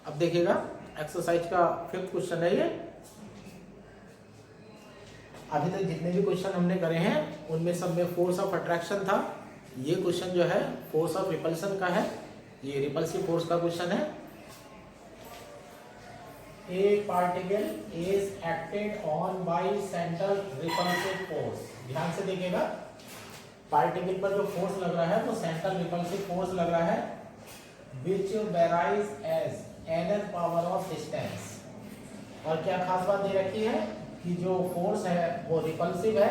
अब देखिएगा एक्सरसाइज का 5th क्वेश्चन है ये। अभी तक जितने भी क्वेश्चन हमने करे हैं उनमें सब में फोर्स ऑफ अट्रैक्शन था। ये क्वेश्चन जो है फोर्स ऑफ रिपल्सन का है। ये रिपल्सिव फोर्स का क्वेश्चन है। ए particle is acted on by central repulsive force. ध्यान से देखिएगा, पार्टिकल पर जो फोर्स लग रहा है वो सेंट्रल रिपल्सिव फोर्स लग रहा है, which varies as nth power of distance। और क्या खास बात दे रखी है कि जो फोर्स है वो रिपल्सिव है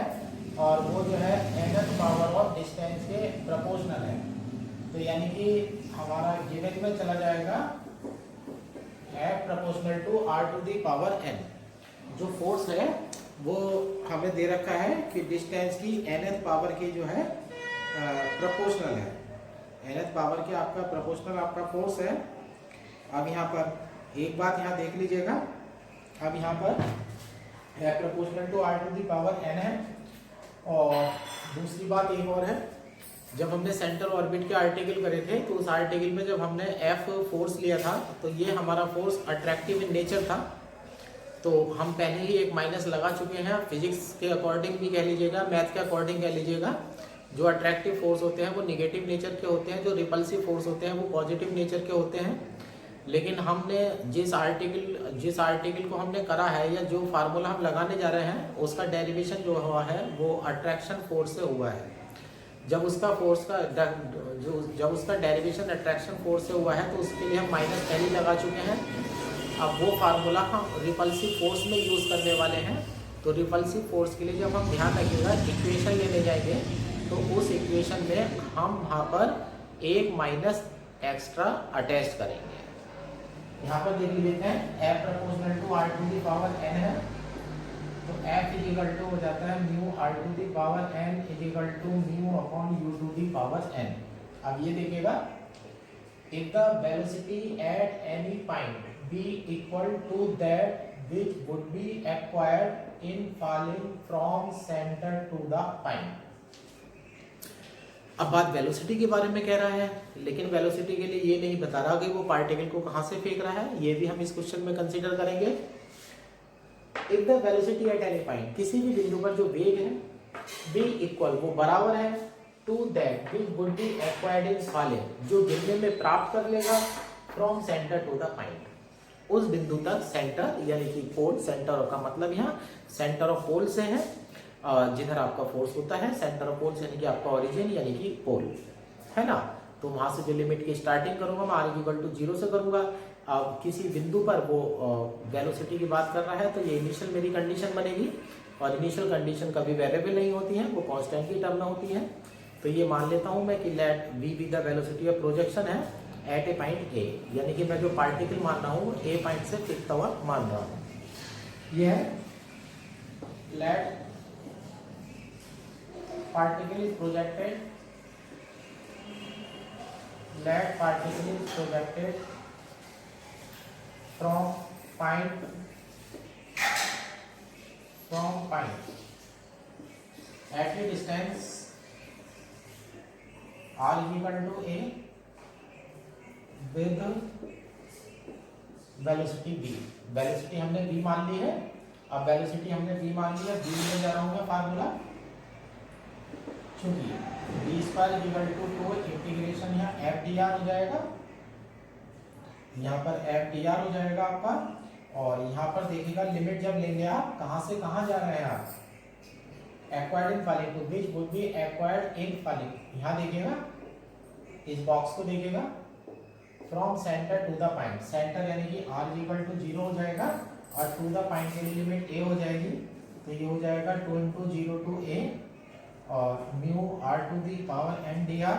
और वो जो है nth पावर ऑफ डिस्टेंस के प्रोपोर्शनल है। तो यानी कि हमारा गिवन में चला जाएगा F proportional to R to the power n। जो फोर्स है वो हमें दे रखा है कि डिस्टेंस की nth पावर की जो है प्रोपोर्शनल है। nth पावर की आपका प्रोपोर्शनल आपका फोर्स है। अब यहाँ पर एक बात यहाँ देख लीजिएगा, अब यहाँ पर F proportional to R to the power n है। और दूसरी बात एक और है, जब हमने सेंट्रल ऑर्बिट के आर्टिकल करे थे तो उस आर्टिकल में जब हमने F फोर्स लिया था तो ये हमारा फोर्स अट्रैक्टिव इन नेचर था। तो हम पहले ही एक माइनस लगा चुके हैं। फिजिक्स के अकॉर्डिंग भी कह लीजिएगा, मैथ के अकॉर्डिंग कह लीजिएगा, जो अट्रैक्टिव फोर्स होते हैं वो निगेटिव नेचर के होते हैं, जो रिपल्सिव फोर्स होते हैं वो पॉजिटिव नेचर के होते हैं। लेकिन हमने जिस आर्टिकल को हमने करा है या जो फार्मूला हम लगाने जा रहे हैं उसका डेरिवेशन जो हुआ है वो अट्रैक्शन फोर्स से हुआ है। जब उसका डेरिवेशन अट्रैक्शन फोर्स से हुआ है तो उसके लिए हम माइनस पहले लगा चुके हैं। अब वो फार्मूला हम रिपल्सिव फोर्स में यूज़ करने वाले हैं। तो रिपल्सिव फोर्स के लिए जब हम ध्यान रखिएगा इक्वेशन लेने जाएंगे तो उस इक्वेशन में हम वहाँ पर एक माइनस एक्स्ट्रा अटैच करेंगे। यहाँ पर देख लेते हैं F proportional to R to the power n है, तो F इक्वल टू हो जाता है mu R to the power n equal to mu upon U to the power n। अब ये देखिएगा, if the velocity at any point be equal to that which would be acquired in falling from center to the point। अब बात velocity के बारे में कह रहा है, लेकिन वेलोसिटी के लिए ये नहीं बता रहा कि वो पार्टिकल को कहां से फेंक रहा है। ये भी हम इस क्वेश्चन में कंसीडर करेंगे। If the velocity at any point, किसी भी बिंदु पर जो वेग है बी इक्वल वो बराबर है to that which would be acquired in falling, जो गिरने में प्राप्त कर लेगा from centre to the point, उस बिंदु तक सेंटर यानी कि पोल, सेंटर का मतलब यहाँ सेंटर ऑफ पोल से है जिधर आपका फोर्स होता है। सेंटर ऑफ पोल यानी कि आपका ओरिजिन यानी कि पोल है ना। तो वहां से जो लिमिट की स्टार्टिंग करूंगा मैं R इक्वल टू 0 से करूंगा। अब किसी बिंदु पर वो वेलोसिटी की बात कर रहा है तो ये इनिशियल मेरी कंडीशन बनेगी और इनिशियल कंडीशन कभी वेरिएबल नहीं होती है, वो कांस्टेंट की टर्म में होती है। तो ये मान लेता हूं मैं कि let v be the velocity of projection है एट ए पॉइंट A, यानी कि मैं जो पार्टिकल मान रहा हूँ A पॉइंट से फिफ्थ हुआ मान रहा हूँ। ये है late particle is projected from point at a distance R equal to A with velocity V। Velocity हमने V मान ली है। अब वेलोसिटी हमने V मान ली है, V में जा रहा हूँ मैं फार्मूला, चूंकि v square equal to integration यहाँ f dr हो जाएगा, यहाँ पर f dr हो जाएगा आपका। और यहाँ पर देखिएगा लिमिट जब लेंगे आप कहाँ से कहाँ जा रहे हैं आप, acquired in falling to which would be acquired in falling. यहाँ देखिएगा इस बॉक्स को देखिएगा from centre to the point, centre यानी कि r इक्वल टू 0 हो जाएगा और टू द पॉइंट के लिए लिमिट a हो जाएगी। तो ये हो जाएगा 2 × 0 to a और mu R to the power n dr।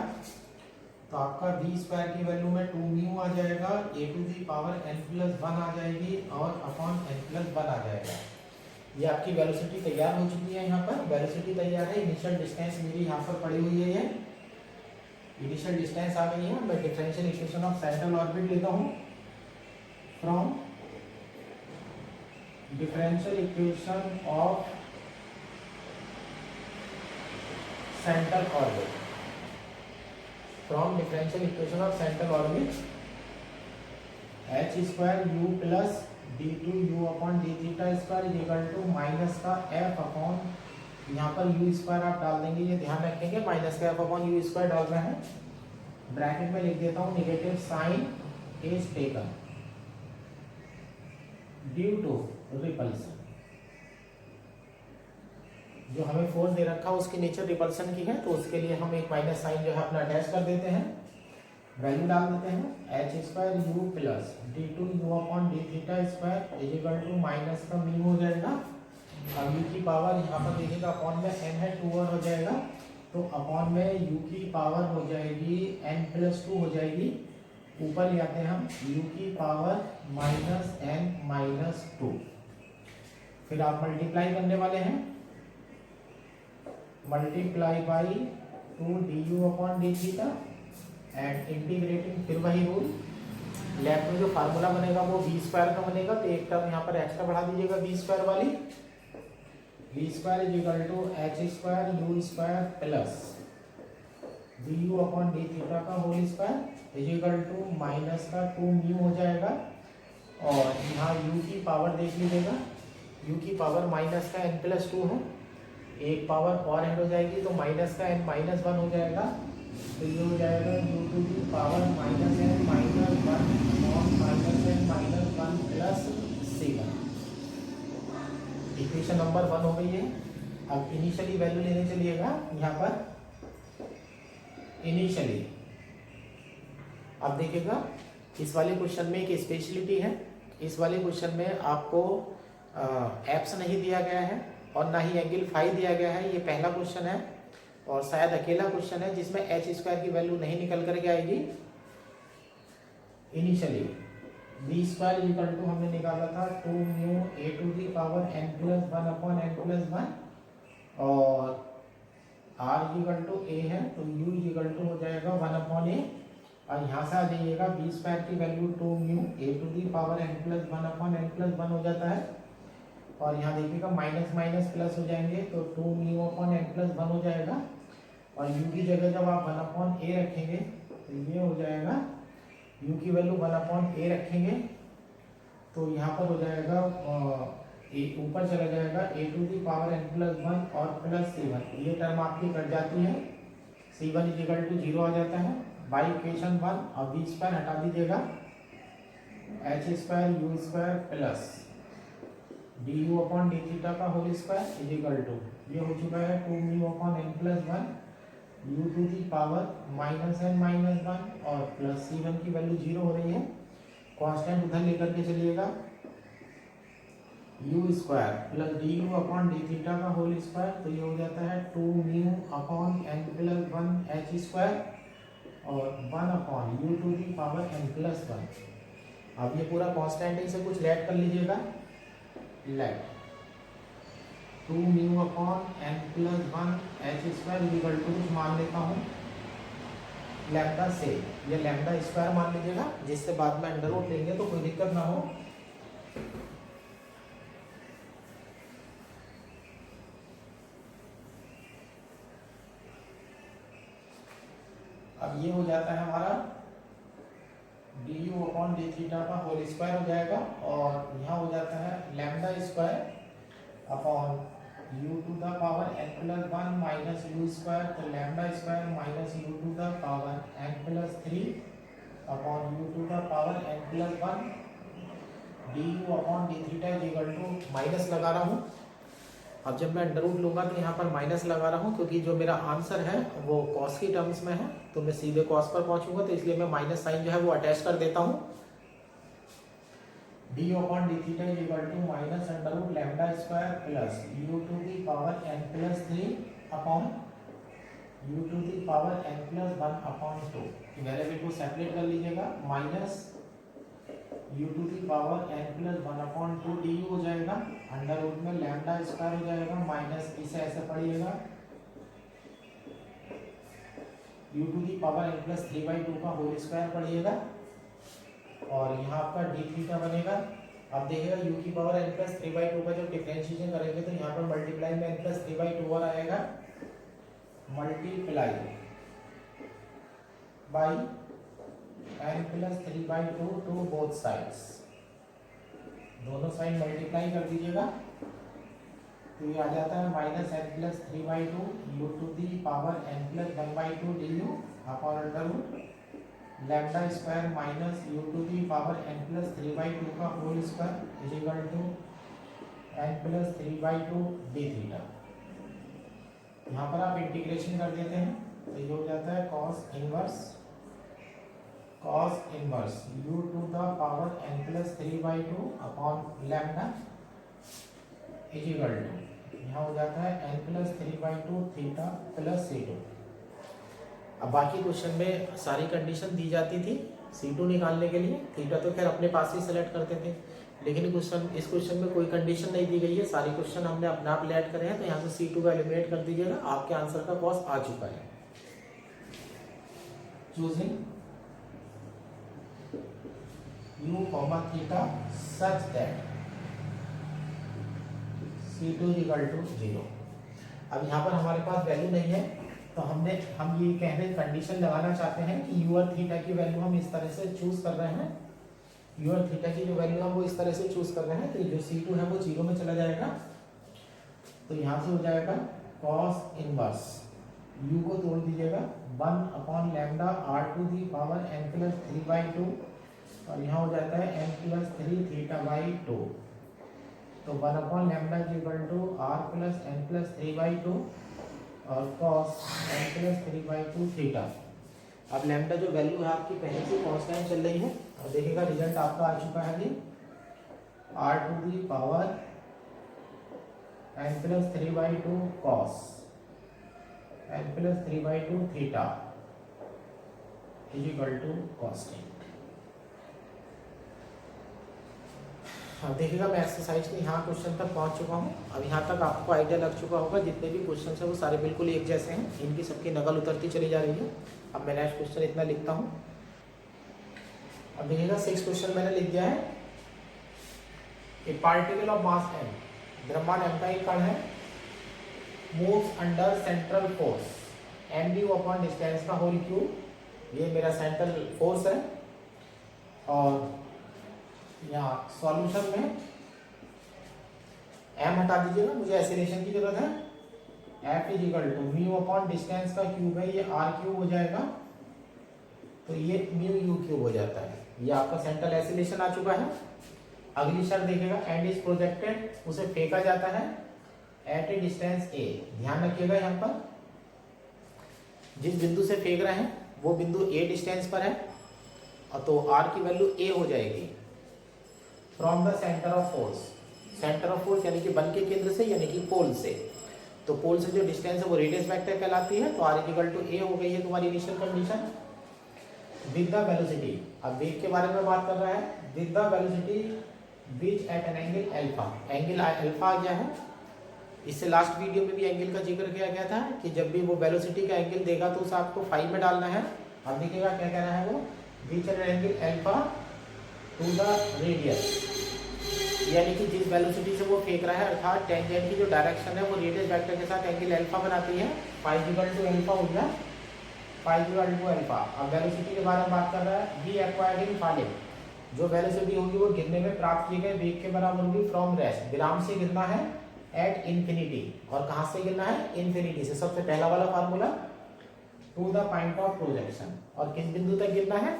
तो आपका v स्क्वायर की वैल्यू में 2 म्यू आ जाएगा, a to the power n plus 1 आ जाएगी और अपॉन n प्लस 1 आ जाएगा। ये आपकी वेलोसिटी तैयार हो चुकी है। यहाँ पर वेलोसिटी तैयार है। इनिशियल डिस्टेंस मेरी यहाँ पर पड़ी हुई है, ये इनिशियल डिस्टेंस आ गई है। मैं differential equation of central orbit लेता हूँ from differential equation of central orbit, from differential equation of central orbit H square you plus D two you upon D theta square is equal to minus का F upon, यहाँ पर you square आप डाल देंगे, ये ध्यान रखेंगे minus का एफ अपॉन यू स्क्वायर डालना है। ब्रैकेट में लिख देता हूँ negative sign is taken due to repulsion. जो हमें फोर्स दे रखा है उसकी नेचर रिपल्सन की है, तो उसके लिए हम एक माइनस साइन जो है अपना अटैच कर देते हैं, वैल्यू डाल देते हैं H square you plus D two you upon D theta square is equal to minus का म्यू हो जाएगा। अब यू की पावर यहाँ पर देखिएगा अपॉन में n है 2 और हो जाएगा, तो अपॉन में u की पावर हो जाएगी n प्लस 2 हो जाएगी, ऊपर ले आते हैं हम u की पावर माइनस n माइनस 2, फिर आप मल्टीप्लाई करने वाले हैं, multiply by 2 d u upon D theta and integrating, फिर वही रूल, लेफ्ट में जो फार्मूला बनेगा वो बी स्क्वायर का बनेगा, तो एक टर्म यहाँ पर एक्स्ट्रा बढ़ा दीजिएगा बी स्क्वायर वाली, b square is equal to h square u square plus d u upon D theta का whole square is equal to minus का 2 म्यू हो जाएगा, और यहाँ u की पावर देख लीजिएगा, u की पावर माइनस का n प्लस 2 है, एक पावर और ऐड हो जाएगी तो माइनस का n माइनस 1 हो जाएगा, तो ये हो जाएगा u टू की पावर माइनस n माइनस 1 और minus n minus 1 plus c1। Equation number 1 हो गई है। अब इनिशियली वैल्यू लेने चलिएगा यहाँ पर, इनिशियली अब देखिएगा इस वाले क्वेश्चन में एक स्पेशलिटी है, इस वाले क्वेश्चन में आपको एप्स नहीं दिया गया है और ना ही एंगल फाई दिया गया है, ये पहला क्वेश्चन है और शायद अकेला क्वेश्चन है जिसमें एच स्क्वायर की वैल्यू नहीं निकल करके आएगी। Initially B square equal to हमने निकाला था 2 mu A to the power n plus 1 upon n plus 1, और r इक्वल टू a है तो u इक्वल टू हो जाएगा 1 अपॉन a, और यहाँ से आ जाइएगा बी स्क्वायर की value 2 mu A to the power n plus 1 upon n plus 1 हो जाता है, और यहाँ देखिएगा माइनस माइनस प्लस हो जाएंगे तो 2 म्यू अपॉन n प्लस 1 हो जाएगा, और u की जगह जब आप 1 अपॉन a रखेंगे तो ये हो जाएगा u की वैल्यू 1 अपॉन a रखेंगे तो यहाँ पर हो जाएगा ऊपर चला जाएगा a to the power n plus 1 और प्लस c1, ये टर्म आपकी कट जाती है, c1 इज इक्वल टू 0 आ जाता है बाई इक्वेशन 1। अब बी स्क्वायर हटा दीजिएगा, h square u square plus d u upon D theta का whole square is equal to, ये हो चुका है 2 mu upon n plus 1 u to the power minus n minus 1 और प्लस c1 की वैल्यू 0 हो रही है, कांस्टेंट उधर लेकर के चलिएगा, u square plus d u upon D theta का होल स्क्वायर, तो ये हो जाता है 2 mu upon n plus 1 h square और 1 upon u to the power n plus 1। अब ये पूरा कांस्टेंट से कुछ लेट कर लीजिएगा, let 2 mu upon n plus 1 h square equal to कुछ मान लेता हूँ लैम्डा से, ये लैम्डा स्क्वायर मान लीजिएगा, जिससे बाद में अंडर रूट लेंगे तो कोई दिक्कत ना हो। अब ये हो जाता है हमारा d u upon D theta का होल स्क्वायर हो जाएगा, और यहाँ हो जाता है lambda square upon u to the power n plus 1 minus u square, तो lambda square minus u to the power n plus 3 upon u to the power n plus 1 d u upon D theta equal to, minus लगा रहा हूँ। अब जब मैं under root लूँगा तो यहाँ पर माइनस लगा रहा हूँ क्योंकि जो मेरा आंसर है वो कॉस की टर्म्स में है, तो मैं सीधे कॉस पर पहुँचूंगा, तो इसलिए मैं माइनस साइन जो है वो अटैच कर देता हूँ। D upon D theta is equal to minus under root lambda square plus u to the power n plus 3 upon u to the power n plus 1 upon 2, variable को separate कर लीजिएगा, minus u to the power n plus 1 upon 2 d u हो जाएगा, under root में lambda square हो जाएगा, minus इसे ऐसे पढ़िएगा u to the power n plus 3/2 का होल स्क्वायर पढ़िएगा, और यहाँ आपका डी थीटा बनेगा। अब देखिएगा u की पावर n प्लस 3/2 का जब डिफरेंशिएशन करेंगे तो यहाँ पर मल्टीप्लाई में n प्लस 3/2 और आएगा, multiply by n plus 3/2 to both sides, दोनों साइड मल्टीप्लाई कर दीजिएगा तो ये आ जाता है minus n plus 3/2 u to the power n plus 1/2 d u upon under root lambda square minus u to the power n plus 3/2 का whole square is equal to n plus 3/2 d theta. यहाँ पर आप integration कर देते हैं तो ये हो जाता है cos inverse u to the power n plus 3/2 upon lambda is equal to यहाँ हो जाता है n plus 3/2 theta plus c2। अब बाकी क्वेश्चन में सारी कंडीशन दी जाती थी c2 निकालने के लिए, थीटा तो खैर अपने पास ही सेलेक्ट करते थे, लेकिन इस क्वेश्चन में कोई कंडीशन नहीं दी गई है, सारी क्वेश्चन हमने अपने आप लेट करे हैं, तो यहाँ से c2 का एलिमिनेट कर दीजिएगा, आपके आंसर का कॉस आ चुका है। Choosing u, theta such that c2 equal to 0। अब यहाँ पर हमारे पास वैल्यू नहीं है तो हम ये कहने कंडीशन लगाना चाहते हैं कि u और थीटा की वैल्यू हम इस तरह से चूज कर रहे हैं, u और थीटा की जो वैल्यू हम वो इस तरह से चूज कर रहे हैं, तो जो c2 है वो 0 में चला जाएगा, तो यहाँ से हो जाएगा cos इनवर्स u को तोड़ दीजिएगा 1 upon lambda r to the power n plus 3/2 और यहाँ हो जाता है n प्लस 3 थीटा बाई 2, तो 1 upon lambda equal to r plus n plus 3/2 और cos n प्लस 3/2 थीटा। अब लैम्डा जो वैल्यू है आपकी पहले से कांस्टेंट चल रही है, और देखिएगा रिजल्ट आपका आ चुका है जी r to the power n plus 3/2 cos n plus 3/2 theta is equal to constant. अब देखिएगा मैं एक्सरसाइज के यहाँ क्वेश्चन तक पहुँच चुका हूँ। अब यहाँ तक आपको आइडिया लग चुका होगा, जितने भी क्वेश्चन हैं वो सारे बिल्कुल एक जैसे हैं, इनकी सबकी नकल उतरती चली जा रही है। अब मैं नेक्स्ट क्वेश्चन इतना लिखता हूँ। अब देखिएगा 6 क्वेश्चन मैंने लिख दिया है। ए पार्टिकल ऑफ मास m, द्रव्यमान m का एक कण है, moves under central force mdu upon distance का होल क्यूब, ये मेरा सेंट्रल फोर्स है, और यहाँ सॉल्यूशन में m हटा दीजिएगा, मुझे एसिलेशन की जरूरत है, f is equal to mu upon distance का क्यूब है, ये r क्यूब हो जाएगा, तो ये म्यू u क्यूब हो जाता है। ये आपका सेंट्रल एसिलेशन आ चुका है। अगली शर्त देखिएगा, एंड इज प्रोजेक्टेड, उसे फेंका जाता है एट ए डिस्टेंस a। ध्यान रखिएगा यहाँ पर जिस बिंदु से फेंक रहे हैं वो बिंदु a डिस्टेंस पर है, और तो r की वैल्यू a हो जाएगी from the centre of force. Centre of force यानी कि बल के केंद्र से, यानी कि पोल से, तो पोल से जो डिस्टेंस है वो रेडियस वेक्टर कहलाती है, तो r इक्वल टू a हो गई है तुम्हारी initial condition. With the velocity, अब वेग के बारे में बात कर रहा है, with the velocity which at an angle alpha, angle alpha आ गया है। इससे लास्ट वीडियो में भी एंगल का जिक्र किया गया था कि जब भी वो वेलोसिटी का एंगल देगा तो उसे आपको फाई में डालना है। अब देखिएगा क्या कह रहा है वो, which at an angle alpha to the radius, यानी कि जिस वेलोसिटी से वो फेंक रहा है, अर्थात टेंजेंट की जो डायरेक्शन है वो रेडियस वेक्टर के साथ एंगल अल्फा बनाती है। फाई इक्वल टू अल्फा हो गया, फाई इक्वल टू अल्फा। अब वेलोसिटी के बारे में बात कर रहा है, वी एक्वायर्ड इन फॉलिंग, जो वेलोसिटी होगी वो गिरने में प्राप्त किए गए वेग के बराबर होगी फ्रॉम रेस्ट, विराम से गिरना है, एट इन्फिनिटी, और कहाँ से गिरना है, इन्फिनिटी से। सबसे पहला वाला formula, to the point of projection, और किस बिंदु तक गिरना है,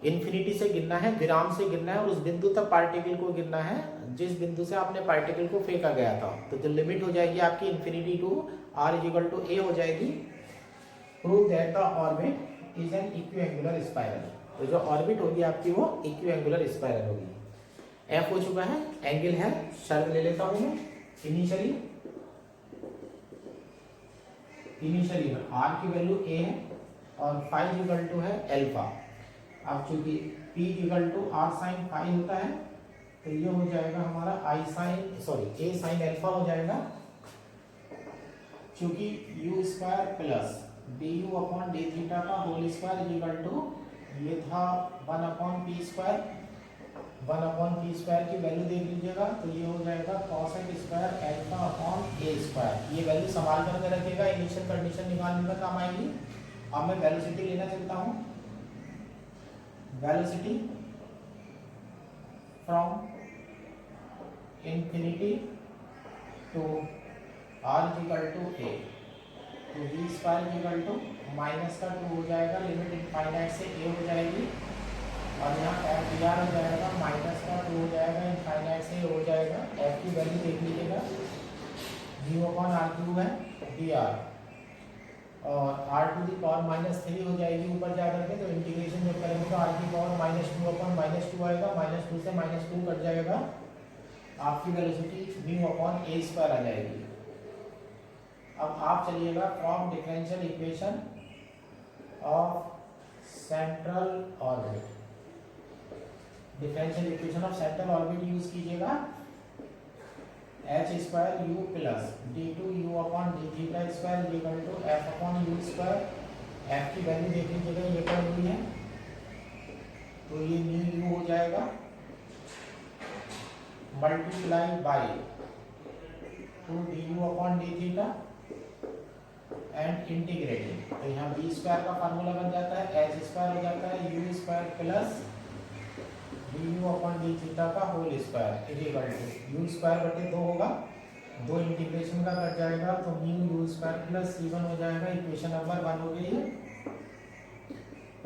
इन्फिनिटी से गिरना है, विराम से गिरना है, और उस बिंदु तक पार्टिकल को गिरना है जिस बिंदु से आपने पार्टिकल को फेंका गया था। तो जो लिमिट हो जाएगी आपकी infinity to r equal to a हो जाएगी। Prove that the orbit is an equiangular spiral, तो जो ऑर्बिट होगी आपकी वो इक्विएंगुलर स्पाइरल होगी। f हो चुका है, एंगल है, शर्त ले लेता हूं मैं इनिशियली में r की वैल्यू a है और फाई इक्वल टू है अल्फा। अब चूंकि p equal to r sine phi होता है, तो ये हो जाएगा हमारा a साइन अल्फा हो जाएगा, क्योंकि u square plus du upon D theta का होल स्क्वायर इक्वल टू, ये था 1 अपॉन पी स्क्वायर की वैल्यू देख लीजिएगा, तो ये हो जाएगा cos square alpha upon a square. ये वैल्यू संभाल करके रखिएगा, इनिशियल कंडीशन निकालने में काम आएगी। अब मैं वेलोसिटी लेना चाहता हूँ, velocity from infinity to r equal to a, तो v square equal to minus का 2 हो जाएगा, लिमिट इनफाइनाइट से a हो जाएगी, और यहाँ एफ डी आर हो जाएगा, माइनस का 2 हो जाएगा, इनफाइनाइट से a हो जाएगा। f की वैल्यू देख लीजिएगा, म्यू अपॉन आर क्यूब है डी आर, और r टू दी पावर -3 हो जाएगी ऊपर जा करके, तो इंटीग्रेशन जब करेंगे तो r की पावर -2 अपॉन -2 आएगा, -2 से -2 कट जाएगा, आपकी velocity mu upon a square आ जाएगी। अब आप चलिएगा from differential equation of central orbit, differential equation of central orbit use कीजिएगा, h square you plus D two you upon D theta square equal to f upon u square. F की value देख लीजिएगा, ये क्या हुई है, तो ये न्यू यू हो जाएगा, multiply by 2 d u upon D theta and integrating, तो यहाँ बी स्क्वायर का फार्मूला बन जाता है, एच स्क्वायर हो जाता है u square plus d u upon D theta का whole square equal to u square बटे 2 होगा, 2 इंटीग्रेशन का कट जाएगा, तो mu you square plus c1 हो जाएगा। इक्वेशन नंबर 1 हो गई है।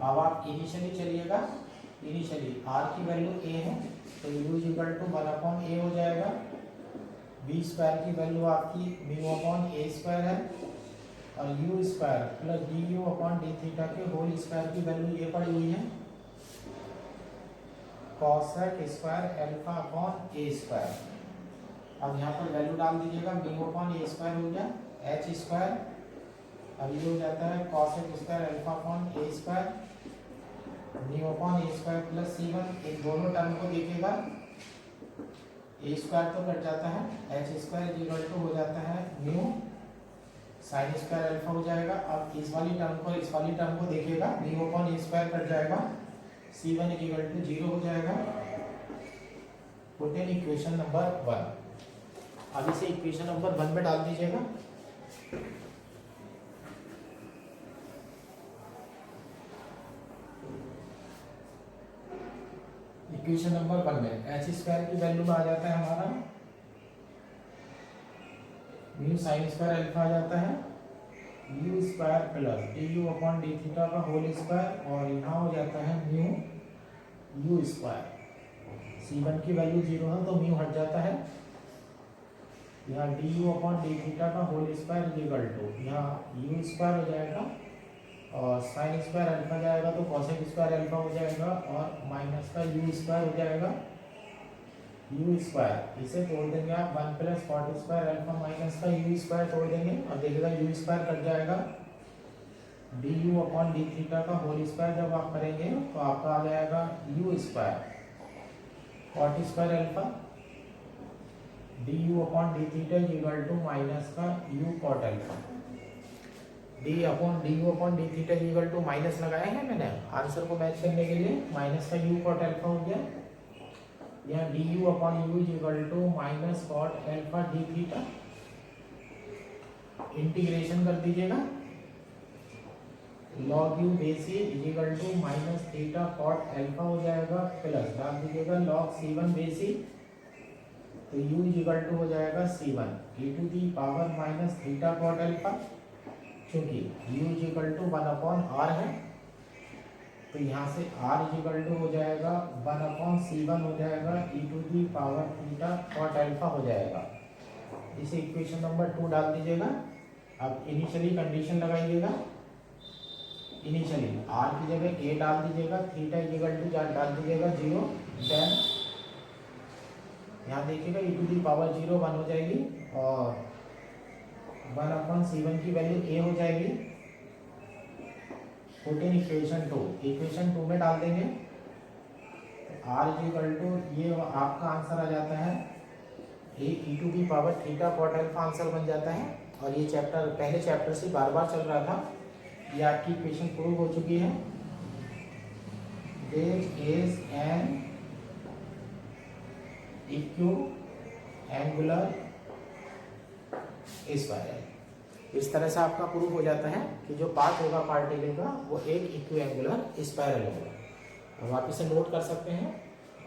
अब आप इनिशियली चलिएगा, इनिशियली r की वैल्यू a है, तो u equal to 1 upon a हो जाएगा, v स्क्वायर की वैल्यू आपकी म्यू अपॉन a स्क्वायर है, और u square plus d u upon D theta के होल स्क्वायर की वैल्यू ये पड़ी हुई है, cosec square alpha upon a square. अब यहाँ पर वैल्यू डाल दीजिएगा, म्यू अपॉन ए स्क्वायर हो गया, एच स्क्वायर, अब ये हो जाता है cosec square alpha upon a square, mu upon a square plus c1, इन दोनों टर्म को देखिएगा, ए स्क्वायर तो कट जाता है, एच स्क्वायर इक्वल टू हो जाता है म्यू साइन स्क्वायर अल्फा हो जाएगा। अब इस वाली टर्म को इस वाली टर्म को देखिएगा, mu upon a square cut जाएगा, c1 इक्वल टू 0 हो जाएगा। पुट इन इक्वेशन नंबर 1, अब इसे इक्वेशन नंबर 1 में डाल दीजिएगा। इक्वेशन नंबर 1 में एच स्क्वायर की वैल्यू में आ जाता है हमारा म्यू साइन स्क्वायर अल्फा आ जाता है, u square plus d u upon D theta का होल स्क्वायर, और यहाँ हो जाता है म्यू यू स्क्वायर, c1 की वैल्यू 0 है तो म्यू हट जाता है, यहाँ d u upon D theta का होल स्क्वायर इक्वल टू यहाँ यू स्क्वायर हो जाएगा, और साइन स्क्वायर अल्फा जाएगा तो कॉसेक स्क्वायर अल्फा हो जाएगा, और माइनस का यू स्क्वायर हो जाएगा, यू स्क्वायर इसे तोड़ देंगे आप, 1 प्लस 40 स्क्वायर अल्फा माइनस का यू स्क्वायर तोड़ देंगे, और देखिएगा यू स्क्वायर कट जाएगा, d u upon D theta का होल स्क्वायर जब आप करेंगे तो आपका आ जाएगा u square 40 square alpha d u upon D theta equal to minus का u cot alpha, d u upon D theta equal to minus लगाया है मैंने आंसर को मैच करने के लिए, माइनस का यू कॉट अल्फा हो गया, यहाँ d u upon u equal to minus cot alpha d theta, integration कर दीजिएगा, log u base e equal to minus theta cot alpha हो जाएगा, प्लस डाल दीजिएगा लॉग c1 बेस ई, तो u इक्वल टू हो जाएगा c1 e to the power minus theta cot alpha, क्योंकि u equal to 1 upon r है, तो यहाँ से r इक्वल टू हो जाएगा 1 अपॉन c1 हो जाएगा e to the power theta cot alpha हो जाएगा। इसे इक्वेशन नंबर 2 डाल दीजिएगा। अब इनिशियली कंडीशन लगाइएगा, इनिशियली r की जगह a डाल दीजिएगा, थीटा इक्वल टू डाल दीजिएगा 0, देन यहाँ देखिएगा e टू दी पावर 0 1 हो जाएगी, और 1 अपॉन c1 की वैल्यू a हो जाएगी। पुट इन इक्वेशन 2, इक्वेशन 2 में डाल देंगे, r इक्वल टू ये आपका आंसर आ जाता है a e to the power theta cot alpha answer बन जाता है। और ये चैप्टर पहले चैप्टर से बार बार चल रहा था, ये आपकी इक्वेशन प्रूव हो चुकी है। There is an equiangular spiral, इस तरह से आपका प्रूव हो जाता है कि जो पाथ होगा पार्टिकल का वो एक इक्विएंगुलर स्पाइरल होगा। अब आप इसे नोट कर सकते हैं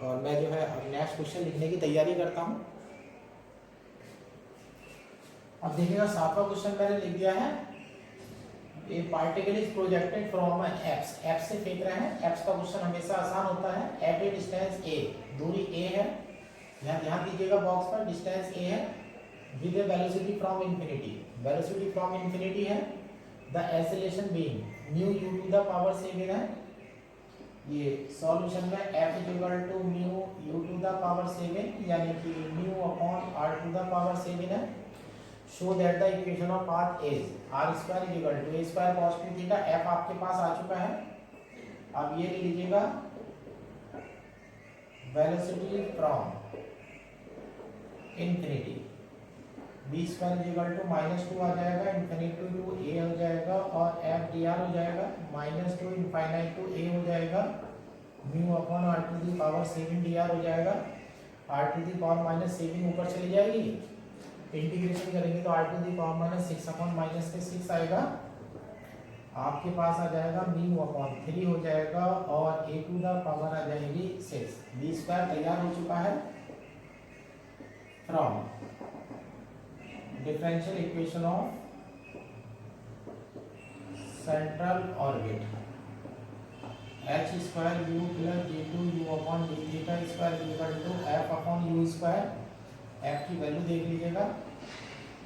और मैं जो है अब नेक्स्ट क्वेश्चन लिखने की तैयारी करता हूँ। अब देखिएगा 7वां क्वेश्चन मैंने लिख दिया है। ए particle is projected from x, x से फेंक रहे हैं। एक्स का क्वेश्चन हमेशा आसान होता है। एट ए डिस्टेंस ए, दूरी ए है, यहाँ ध्यान दीजिएगा बॉक्स पर, डिस्टेंस ए है with a velocity from infinity, velocity from infinity है। The acceleration being mu u to the power 7 है। ये सॉल्यूशन में f is equal to mu u to the power 7 यानी कि mu upon r to the power 7 है। Show that the equation of path is r square is equal to a square cos 2 theta. f आपके पास आ चुका है। अब ये ले लीजिएगा velocity from infinity, b square is equal to -2 आ जाएगा, इंफिनिटी टू a हो जाएगा और f dr हो जाएगा, -2 इनफाइनाइट टू a हो जाएगा, mu upon r to the power 7 dr हो जाएगा। r टू द पावर -7 ऊपर चली जाएगी, इंटीग्रेशन करेंगे तो r to the power -6 upon -6 आएगा। आपके पास आ जाएगा म्यू अपॉन 3 हो जाएगा और a टू द पावर आ जाएगी 6। b स्क्वायर तैयार हो चुका है from differential equation of central orbit h square u plus j2 u upon d theta square equal to f upon u square. f की वैल्यू देख लीजिएगा,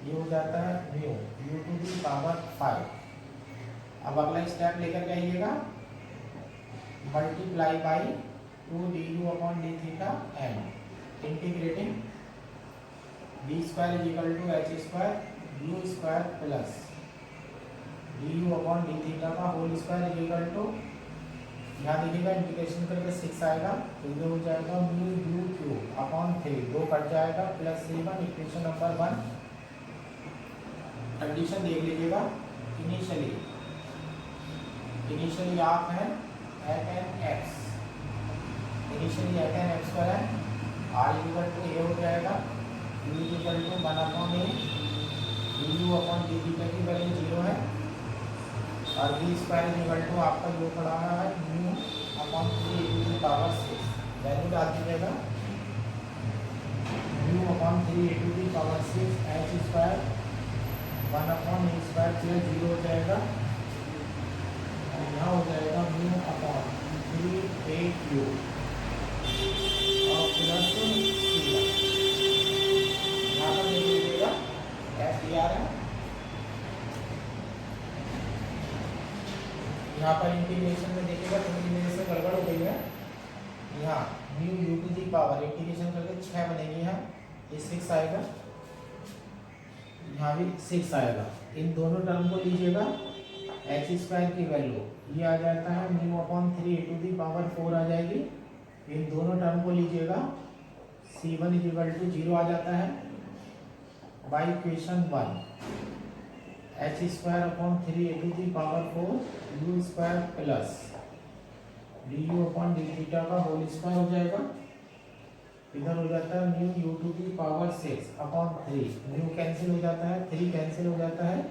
ये हो जाता है mu u to the power 5। अब अगला स्टेप लेकर के आइएगा, multiply by 2 du upon d theta and integrating b square is equal to h square u square plus du upon d theta का whole square is equal to, यहाँ देखिएगा integration करके 6 आएगा तो ये हो जाएगा mu u cube upon 3, 2 cut जाएगा प्लस 7, इक्वेशन नंबर 1। कंडीशन देख लीजिएगा, इनिशियली आप हैं एट एन एक्स, इनिशियली एट एन एक्स पर है, आर इक्वल टू ए हो जाएगा, u equal to 1 upon a, u upon D theta की वैल्यू 0 है और बी स्क्वायर इक्वल टू आपका जो पड़ा है mu upon 3 to the power 6, value डाल दीजिएगा mu upon 3 to the power 6, h square 1 upon a square plus 0 हो जाएगा और यहाँ हो जाएगा म्यू अपॉन 3 ए क्यूब और प्लस यहाँ पर देख लीजिएगा एफ डी आर है। यहाँ पर इंटीग्रेशन में देखिएगा थोड़ी मेरे से गड़बड़ हो गई है, यहाँ mu u to the power integration करके 6 बनेगी, यहाँ ये 6 आएगा, यहाँ भी 6 आएगा। इन दोनों टर्म को लीजिएगा, एच स्क्वायर की वैल्यू ये आ जाता है mu upon 3 to the power 4 आ जाएगी। इन दोनों टर्म को लीजिएगा, C1 इज इक्वल टू 0 आ जाता है by equation 1, h square upon 3 to the power 4 u square plus d u upon D theta का होल स्क्वायर हो जाएगा। इधर हो जाता है mu u to the power 6 upon 3, mu cancel हो जाता है, 3 कैंसिल हो जाता है,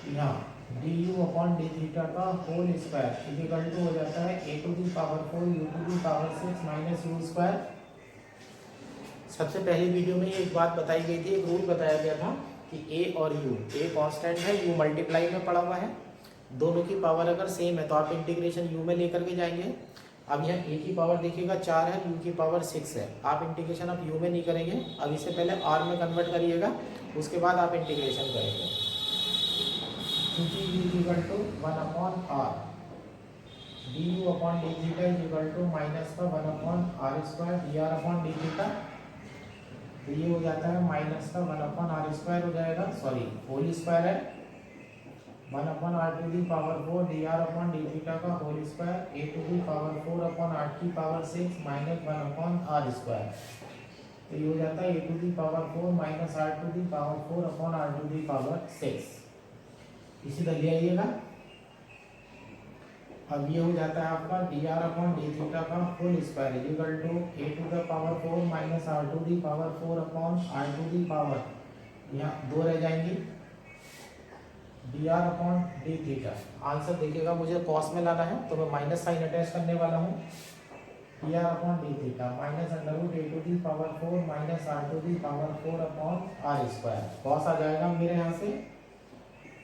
यहाँ d u upon D theta का होल स्क्वायर इक्वल टू हो जाता है a to the power 4 you to the power 6 minus u square. सबसे पहली वीडियो में एक बात बताई गई थी, एक रूल बताया गया था कि a और u, a कांस्टेंट है, u मल्टीप्लाई में पड़ा हुआ है, दोनों की पावर अगर सेम है तो आप इंटीग्रेशन u में लेकर के जाएंगे। अब यहाँ a की पावर देखिएगा 4 है, u की पावर 6 है, आप इंटीग्रेशन अब u में नहीं करेंगे, अब इससे पहले r में कन्वर्ट करिएगा, उसके बाद आप इंटीग्रेशन करेंगे। क्योंकि u equal to 1 upon r, d u upon D theta is equal to minus का 1 upon r square d r upon D theta, तो ये हो जाता है माइनस का 1 अपॉन आर स्क्वायर हो जाएगा, सॉरी होल स्क्वायर है 1 upon r to the power 4 d r upon D theta का whole square a to the power 4 upon r की power 6 minus 1 upon r square, तो ये हो जाता है a to the power 4 minus r to the power 4 upon r to the power 6। इसी तरह ले आइएगा, अब ये हो जाता है आपका d r upon D theta का whole square equal to a to the power 4 minus r to the power 4 upon r to the power, यहाँ 2 रह जाएंगी, d r upon D theta. Answer देखिएगा मुझे कॉस में लाना है तो मैं माइनस साइन अटैच करने वाला हूँ। D r upon D theta minus under root a to the power 4 minus r to the power 4 upon r square. Cos आ जाएगा मेरे यहाँ से।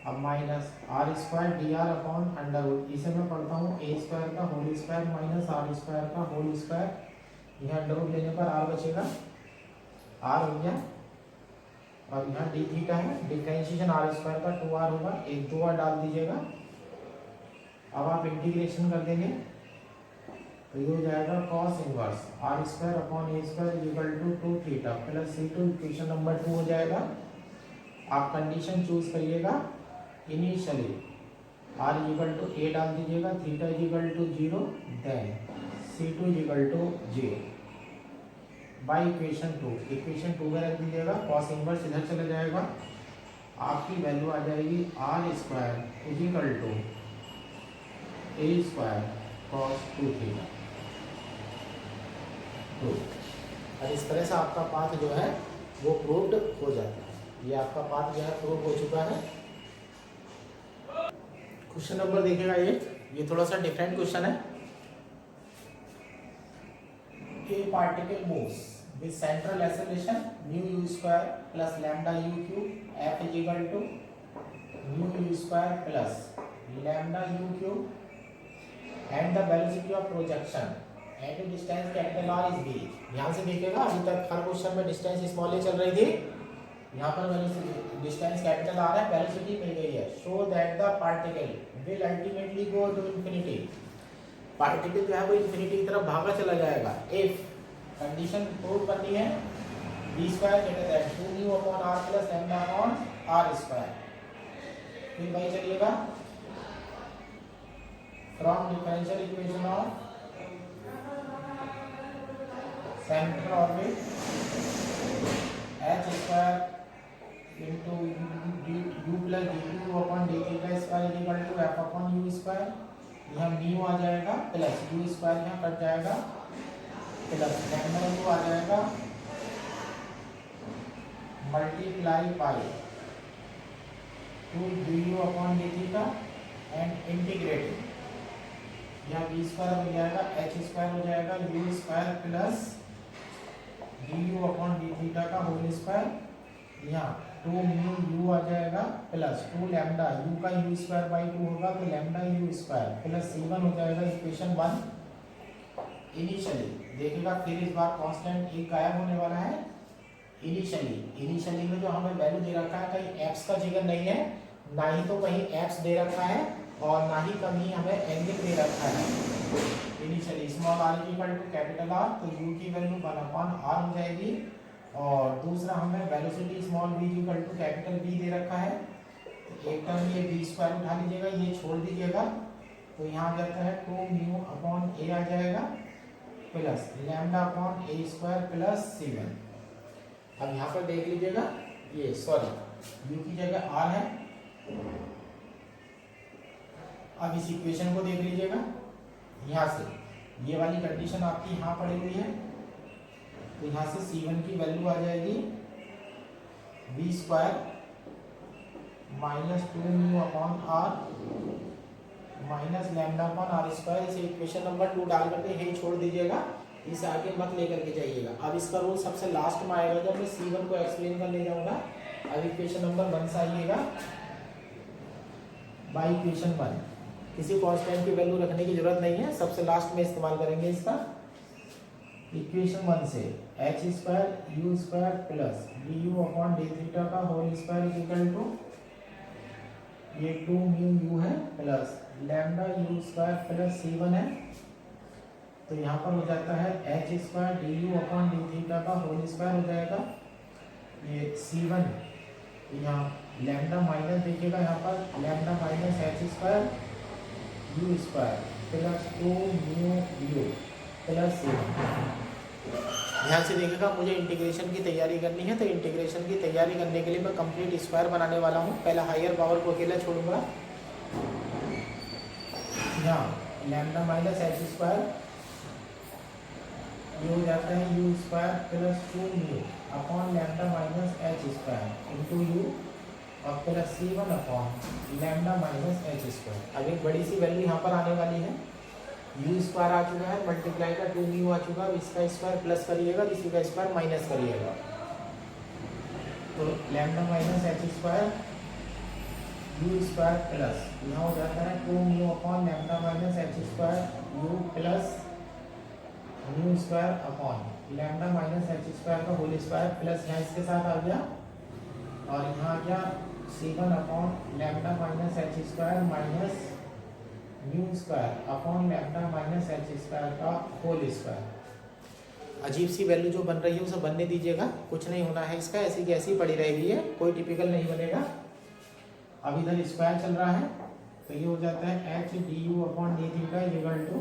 अब minus r square d r upon under root, इसे मैं पढ़ता हूँ ए स्क्वायर का whole square minus r square का होल स्क्वायर। यहाँ अंडर रूट लेने पर आर बचेगा, आर हो गया। और यहाँ डी थीटा है, डिफरेंशिएशन आर स्क्वायर का 2r होगा, एक 2r डाल दीजिएगा। अब आप इंटीग्रेशन कर देंगे तो ये हो जाएगा cos inverse r square upon a square equal to 2 theta plus c2। Equation number 2 हो जाएगा। आप कंडीशन चूज करिएगा। Initially r equal to a डाल दीजिएगा, theta equal to 0, then c2 equal to j by equation 2। Equation 2 में रख दीजिएगा, cos inverse इधर चला जाएगा, आपकी वैल्यू आ जाएगी r square equal to a square cos 2 theta. तो और इस तरह से आपका पाथ जो है वो प्रूव्ड हो जाता है। ये आपका पाथ जो है प्रूव हो चुका है। क्वेश्चन नंबर देखिएगा ये थोड़ा सा डिफरेंट क्वेश्चन है। A particle moves with central acceleration mu u square plus lambda u cube f is equal to mu u square plus lambda u cube and the velocity of projection at a distance capital R is v। ध्यान से देखिएगा, अभी तक हर question में distance small a चल रही थी, यहाँ पर वेलोसिटी डिस्टेंस कैपिटल आर है, वेलोसिटी मिल गई है। Show that the particle will ultimately go to infinity. Particle जो है वो इन्फिनिटी की तरफ भागा चला जाएगा। इफ कंडीशन प्रूव करनी है v square greater than 2 mu upon r plus lambda upon r square. फिर वही चलिएगा from differential equation of central orbit h square into u plus d2 upon d theta square equal to f upon u square. यहाँ mu आ जाएगा plus u square यहाँ cut जाएगा plus lambda u आ जाएगा multiply by 2 du upon d theta and integrating यहाँ v square हो जाएगा h स्क्वायर हो जाएगा u square plus du upon d theta का होल स्क्वायर। यहाँ 2 म्यू u आ जाएगा प्लस 2 लैम्डा u का u स्क्वायर बाई 2 होगा तो lambda u square plus c1 हो जाएगा इक्वेशन 1। इनिशियली देखिएगा, फिर इस बार कांस्टेंट एक गायब होने वाला है। इनिशियली में जो हमें वैल्यू दे रखा है कहीं x का जिक्र नहीं है, ना ही तो कहीं x दे रखा है और ना ही कहीं हमें एंगल दे रखा है। Initially small r equal to capital R, तो u की वैल्यू 1/r हो जाएगी। और दूसरा हमें velocity small v equal to capital V दे रखा है। एक टर्म ये v स्क्वायर उठा लीजिएगा, ये छोड़ दीजिएगा, तो यहाँ जाता है 2 म्यू अपॉन a आ जाएगा plus lambda upon a square plus c1। अब यहाँ पर देख लीजिएगा, ये सॉरी u की जगह r है। अब इस इक्वेशन को देख लीजिएगा, यहाँ से ये वाली कंडीशन आपकी यहाँ पड़ी हुई है, तो यहाँ से c1 की वैल्यू आ जाएगी v square minus 2 mu upon r minus lambda upon r square. इसे इक्वेशन नंबर 2 डाल करके यही छोड़ दीजिएगा, इसे आगे मत लेकर के जाइएगा। अब इसका रूल सबसे लास्ट में आएगा जब मैं c1 को एक्सप्लेन करने जाऊंगा। अब इक्वेशन नंबर 1 से आइएगा, बाई इक्वेशन 1 किसी कांस्टेंट की वैल्यू रखने की जरूरत नहीं है, सबसे लास्ट में इस्तेमाल करेंगे इसका। इक्वेशन 1 से h square u square plus du upon d theta का होल स्क्वायर इक्वल टू ये 2 म्यू u है plus lambda u square plus c1 है, तो यहाँ पर हो जाता है h square du upon d theta का होल स्क्वायर हो जाएगा। ये c1 यहाँ लैम्डा माइनस देखिएगा, यहाँ पर lambda minus h square u square plus 2 mu u plus c1। ध्यान से देखिएगा, मुझे इंटीग्रेशन की तैयारी करनी है, तो इंटीग्रेशन की तैयारी करने के लिए मैं कंप्लीट स्क्वायर बनाने वाला हूँ। पहले हायर पावर को अकेला छोड़ूंगा। यहाँ लैम्डा माइनस h स्क्वायर ये हो जाता है u square plus 2 mu upon lambda minus h square into u और plus C1 upon lambda minus H square. अब एक बड़ी सी वैल्यू यहाँ पर आने वाली है, यू स्क्वायर आ चुका है, मल्टीप्लाई का 2 म्यू आ चुका है, इसका स्क्वायर प्लस करिएगा, इसी का स्क्वायर माइनस करिएगा, तो lambda minus H square u square plus यहाँ हो जाता है 2 mu upon lambda minus H square you plus mu square upon lambda minus H square का होल स्क्वायर प्लस यहाँ इसके साथ आ गया, और यहाँ आ गया C1 upon lambda minus H square minus mu square upon lambda minus H square का whole square. अजीब सी वैल्यू जो बन रही है उसे बनने दीजिएगा, कुछ नहीं होना है इसका, ऐसी की ऐसी पड़ी रहेगी, है कोई टिपिकल नहीं बनेगा। अब इधर स्क्वायर चल रहा है, तो ये हो जाता है h d u upon D theta equal to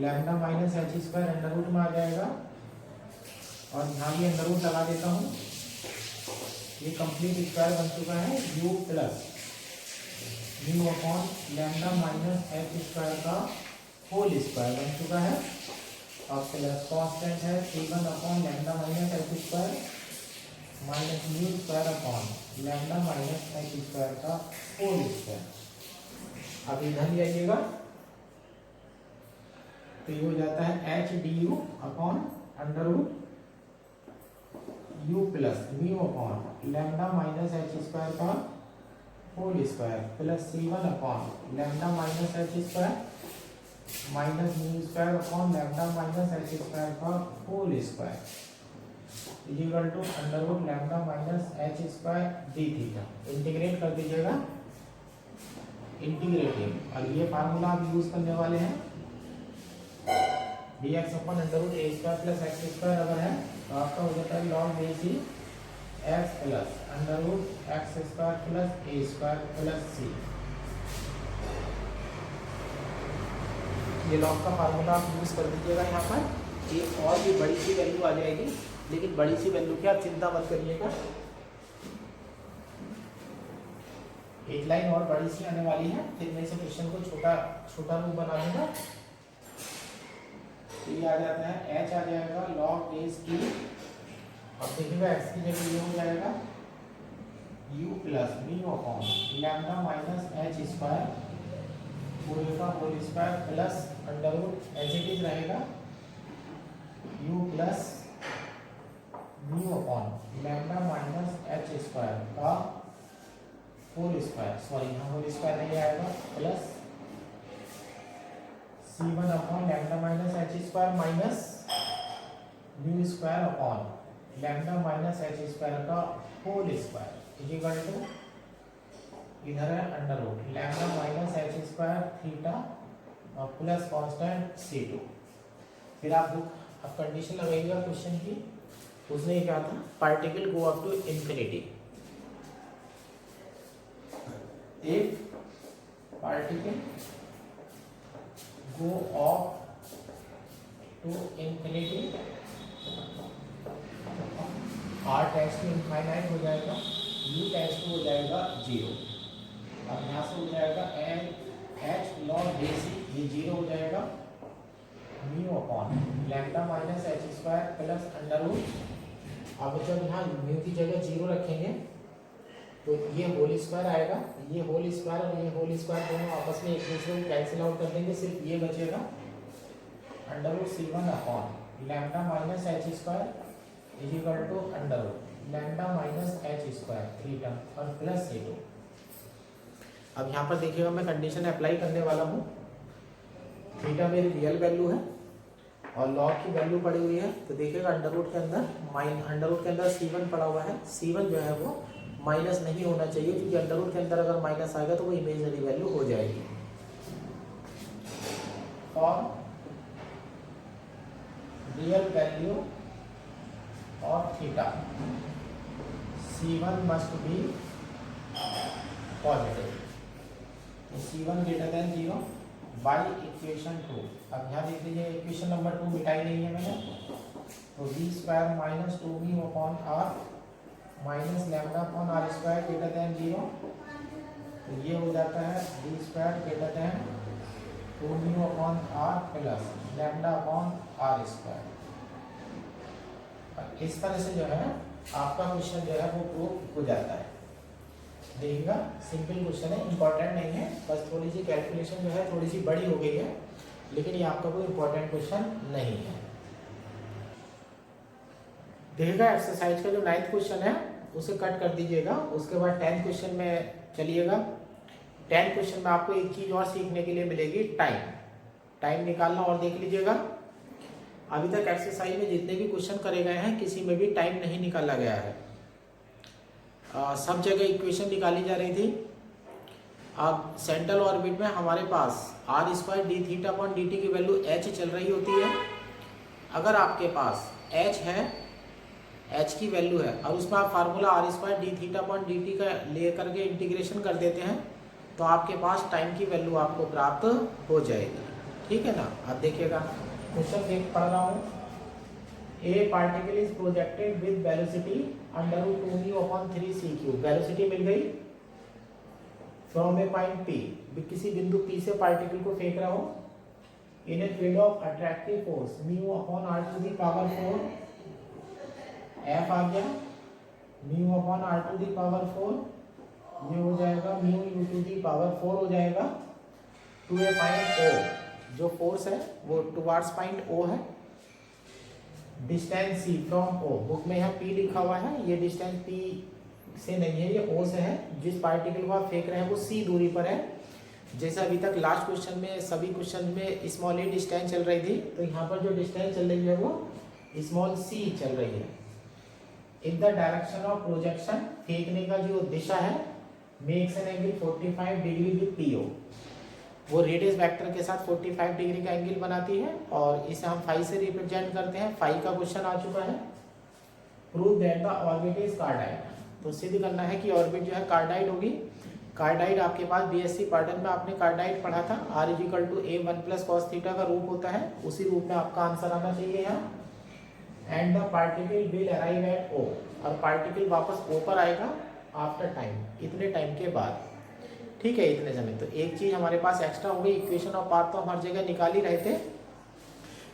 lambda minus H square under root में आ जाएगा, और यहाँ भी अंडर रूट लगा देता हूँ, ये कंप्लीट स्क्वायर बन चुका है u plus mu upon lambda minus H square का होल स्क्वायर बन चुका है, और प्लस कांस्टेंट है C1 upon lambda minus H square minus mu square upon lambda minus H square का होल स्क्वायर। अब इधर ले आइएगा, तो ये हो जाता है h d u upon under root u plus mu upon lambda minus H square का whole square plus C1 upon lambda minus H square minus mu square upon lambda minus H square का whole square equal to under root lambda minus H square d theta. Integrate कर दीजिएगा, integrating, और ये formula आप use करने वाले हैं d x upon under root a square plus x square अगर है तो आपका हो जाता है log a c x plus under root x square plus a square plus c. ये लॉग का फार्मूला आप यूज कर दीजिएगा यहाँ पर। ये और भी बड़ी सी वैल्यू आ जाएगी, लेकिन बड़ी सी वैल्यू की आप चिंता मत करिएगा, एक लाइन और बड़ी सी आने वाली है, फिर मैं इसे क्वेश्चन को छोटा छोटा रूप बना दूंगा। तो ये आ जाता है h आ जाएगा log बेस की, अब देखिएगा x की जगह ये हो जाएगा u plus mu upon lambda minus H square पूरे का whole square plus under root as it is रहेगा u plus mu upon lambda minus H square का होल स्क्वायर, सॉरी यहाँ होल स्क्वायर नहीं आएगा, plus C1 upon lambda minus H square minus mu square upon lambda minus H square का whole square equal to इधर है under root lambda minus H square theta और plus constant C2। फिर आप condition लगाइएगा question की, उसने क्या था, particle go up to infinity, एक particle go up to infinity, r tends to infinite हो जाएगा, u टेंड्स टू हो जाएगा 0, अब यहाँ से हो जाएगा एन एच लॉग बेसी, ये 0 हो जाएगा mu upon lambda minus H square plus under root. अब जब यहाँ म्यू की जगह 0 रखेंगे तो ये होल स्क्वायर आएगा, ये होल स्क्वायर और ये होल स्क्वायर दोनों आपस में एक दूसरे को कैंसिल आउट कर देंगे, सिर्फ ये बचेगा under root C1 upon lambda minus H square equal to under root lambda minus H square theta और प्लस C2। अब यहाँ पर देखिएगा मैं कंडीशन अप्लाई करने वाला हूँ, थीटा मेरी रियल वैल्यू है और लॉग की वैल्यू पड़ी हुई है, तो देखिएगा अंडर रूट के अंदर C1 पड़ा हुआ है, C1 जो है वो माइनस नहीं होना चाहिए, क्योंकि अंडर रूट के अंदर अगर माइनस आएगा तो वो इमेजिनरी वैल्यू हो जाएगी। और रियल वैल्यू और theta C1 must be positive, तो C1 greater than 0 by equation 2। अब यहाँ देख लीजिए इक्वेशन नंबर 2 मिटाई नहीं है मैंने, तो b square minus 2b upon r minus lambda upon r square greater than 0, तो ये हो जाता है b square greater than 2b upon r plus lambda upon r square. इस तरह से जो है आपका क्वेश्चन जो है वो प्रूव हो जाता है। देखिएगा सिंपल क्वेश्चन है, इंपॉर्टेंट नहीं है, बस थोड़ी सी कैलकुलेशन जो है थोड़ी सी बड़ी हो गई है, लेकिन ये आपका कोई इंपॉर्टेंट क्वेश्चन नहीं है। देखिएगा एक्सरसाइज का जो 9th क्वेश्चन है उसे कट कर दीजिएगा, उसके बाद 10th क्वेश्चन में चलिएगा। 10th क्वेश्चन में आपको एक चीज और सीखने के लिए मिलेगी, टाइम निकालना। और देख लीजिएगा अभी तक एक्सरसाइज में जितने भी क्वेश्चन करे गए हैं किसी में भी टाइम नहीं निकाला गया है, सब जगह इक्वेशन निकाली जा रही थी। अब सेंट्रल ऑर्बिट में हमारे पास r² d theta upon dt की वैल्यू h चल रही होती है। अगर आपके पास h है, h की वैल्यू है, और उसमें आप formula r² d theta upon dt का ले करके इंटीग्रेशन कर देते हैं, तो आपके पास टाइम की वैल्यू आपको प्राप्त हो जाएगी। ठीक है ना। अब देखिएगा क्वेश्चन देख पढ़ रहा हूँ। A particle is projected with velocity √2μ/3c³। Velocity मिल गई फ्रॉम ए पॉइंट P, किसी बिंदु P से पार्टिकल को फेंक रहा हो, in a field of attractive force μ/r⁴ F आ गया, μ/r⁴, ये हो जाएगा μu⁴ हो जाएगा टू ए पॉइंट O। जो फोर्स है वो टुवार्ड्स पॉइंट O है। Distance C from O, book में यहाँ P लिखा हुआ है, ये डिस्टेंस P से नहीं है, ये O से है। जिस पार्टिकल को आप फेंक रहे हैं वो C दूरी पर है। जैसे अभी तक लास्ट क्वेश्चन में सभी क्वेश्चन में स्मॉल a डिस्टेंस चल रही थी, तो यहाँ पर जो डिस्टेंस चल रही है वो स्मॉल c चल रही है। In the direction of projection, फेंकने का जो दिशा है, makes an angle 45 degree with PO, वो रेडियस वेक्टर के साथ 45 डिग्री का एंगल बनाती है, और इसे हम फाई से रिप्रेजेंट करते हैं। फाई का क्वेश्चन आ चुका है। Prove that the orbit is cardioid, तो सिद्ध करना है कि ऑर्बिट जो है कार्डाइड होगी। कार्डाइड आपके पास बीएससी पार्टन में आपने कार्डाइड पढ़ा था, r = a1 + cos थीटा का रूप होता है, उसी रूप में आपका आंसर आना चाहिए यहाँ। And the particle will arrive eight O, और पार्टिकल वापस O पर आएगा आफ्टर टाइम, इतने टाइम के बाद। ठीक है, इतने समय। तो एक चीज हमारे पास एक्स्ट्रा हो गई, इक्वेशन ऑफ पाथ तो हम हर जगह निकाल ही रहे थे,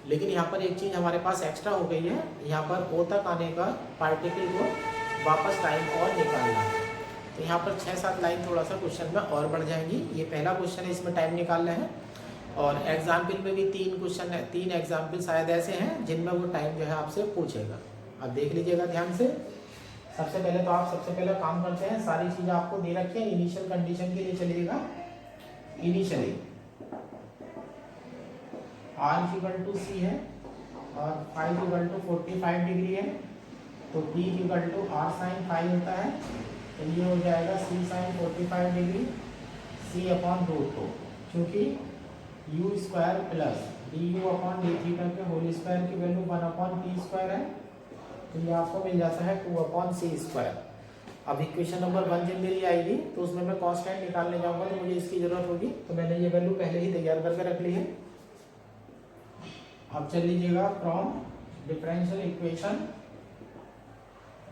लेकिन यहाँ पर एक चीज हमारे पास एक्स्ट्रा हो गई है, यहाँ पर O तक आने का पार्टिकल को वापस टाइम और निकालना है। तो यहाँ पर 6-7 लाइन थोड़ा सा क्वेश्चन में और बढ़ जाएंगी। ये पहला क्वेश्चन है, इसमें टाइम निकालना है, और एग्जाम्पल में भी 3 क्वेश्चन है, 3 एग्जाम्पल शायद ऐसे हैं जिनमें वो टाइम जो है आपसे पूछेगा। अब देख लीजिएगा ध्यान से। सबसे पहले तो आप सबसे पहले काम करते हैं, सारी चीजें आपको दे रखी है। इनिशियल कंडीशन के लिए चलिएगा। इनिशियली r = c है और फाई = 45 डिग्री है, तो p = r sin फाई होता है, तो ये हो जाएगा c sin 45 डिग्री c/√2, क्योंकि u² + du/d θ के होल स्क्वायर की वैल्यू 1/t² है, तो ये आपको मिल जाता है 2/c²। अब इक्वेशन नंबर 1 जब मेरी आएगी तो उसमें मैं कांस्टेंट निकालने जाऊंगा, तो मुझे इसकी जरूरत होगी, तो मैंने ये वैल्यू पहले ही तैयार करके रख ली है। अब चल लीजिएगा from differential equation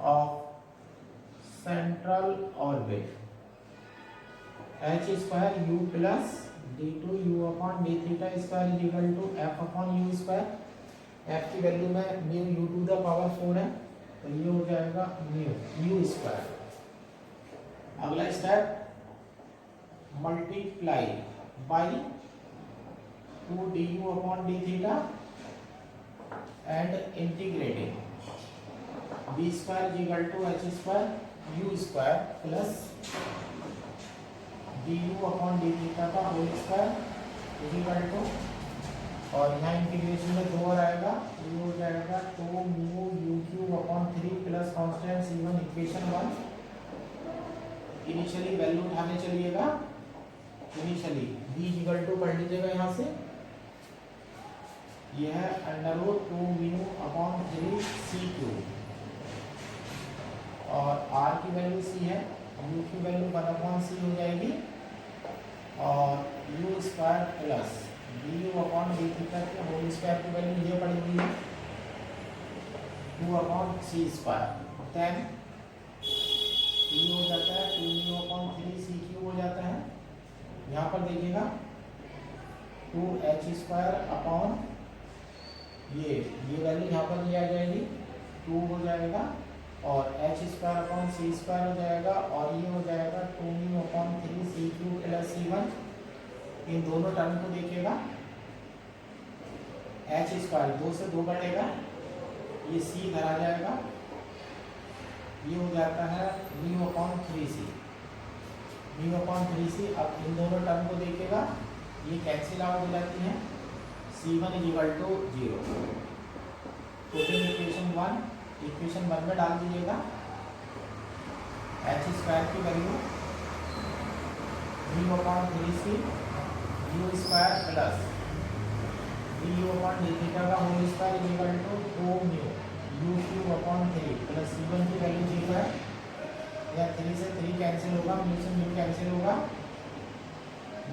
of central orbit, h² u + d2u/d θ² f/u²। f की वैल्यू में μu⁴ है, तो ये हो जाएगा μu²। अगला step, multiply by 2du/d θ and integrating b² = h² u² plus du/d θ का होल स्क्वायर = और यहाँ इंटीग्रेशन में 2 और आएगा, ये हो जाएगा 2μu³/3 plus constant c1, equation 1। Initially value उठाने चलिएगा। इनिशियली b = पढ़ लीजिएगा यहाँ से, यह है √2μ/3c³ और r की वैल्यू c है, u की वैल्यू 1/c हो जाएगी, और u² प्लस du/d θ के होल स्क्वायर की वैल्यू ये पड़ी हुई है 2/c²। देन ये हो जाता है 2μ/3c³ हो जाता है। यहाँ पर देखिएगा 2h² ये वैल्यू यहाँ पर ये आ जाएगी, 2 हो जाएगा और एच स्क्वायर अपॉन सी स्क्वायर हो जाएगा और ये हो जाएगा 2μ/3 c³ + c1। इन दोनों टर्म को देखिएगा, एच स्क्वायर 2 से 2 कटेगा, ये सी इधर आ जाएगा, ये हो जाता है μ/3c। μ/3c। अब इन दोनों टर्म को देखिएगा, ये कैंसिल आउट हो जाती है, c1 = 0। तो फिर इक्वेशन 1 में डाल दीजिएगा एच स्क्वायर की value μ/3c u square plus du/dθ का whole square = 2μ u³ plus c1 की वैल्यू 0 है, या 3 से 3 कैंसिल होगा, म्यू से म्यू कैंसिल होगा,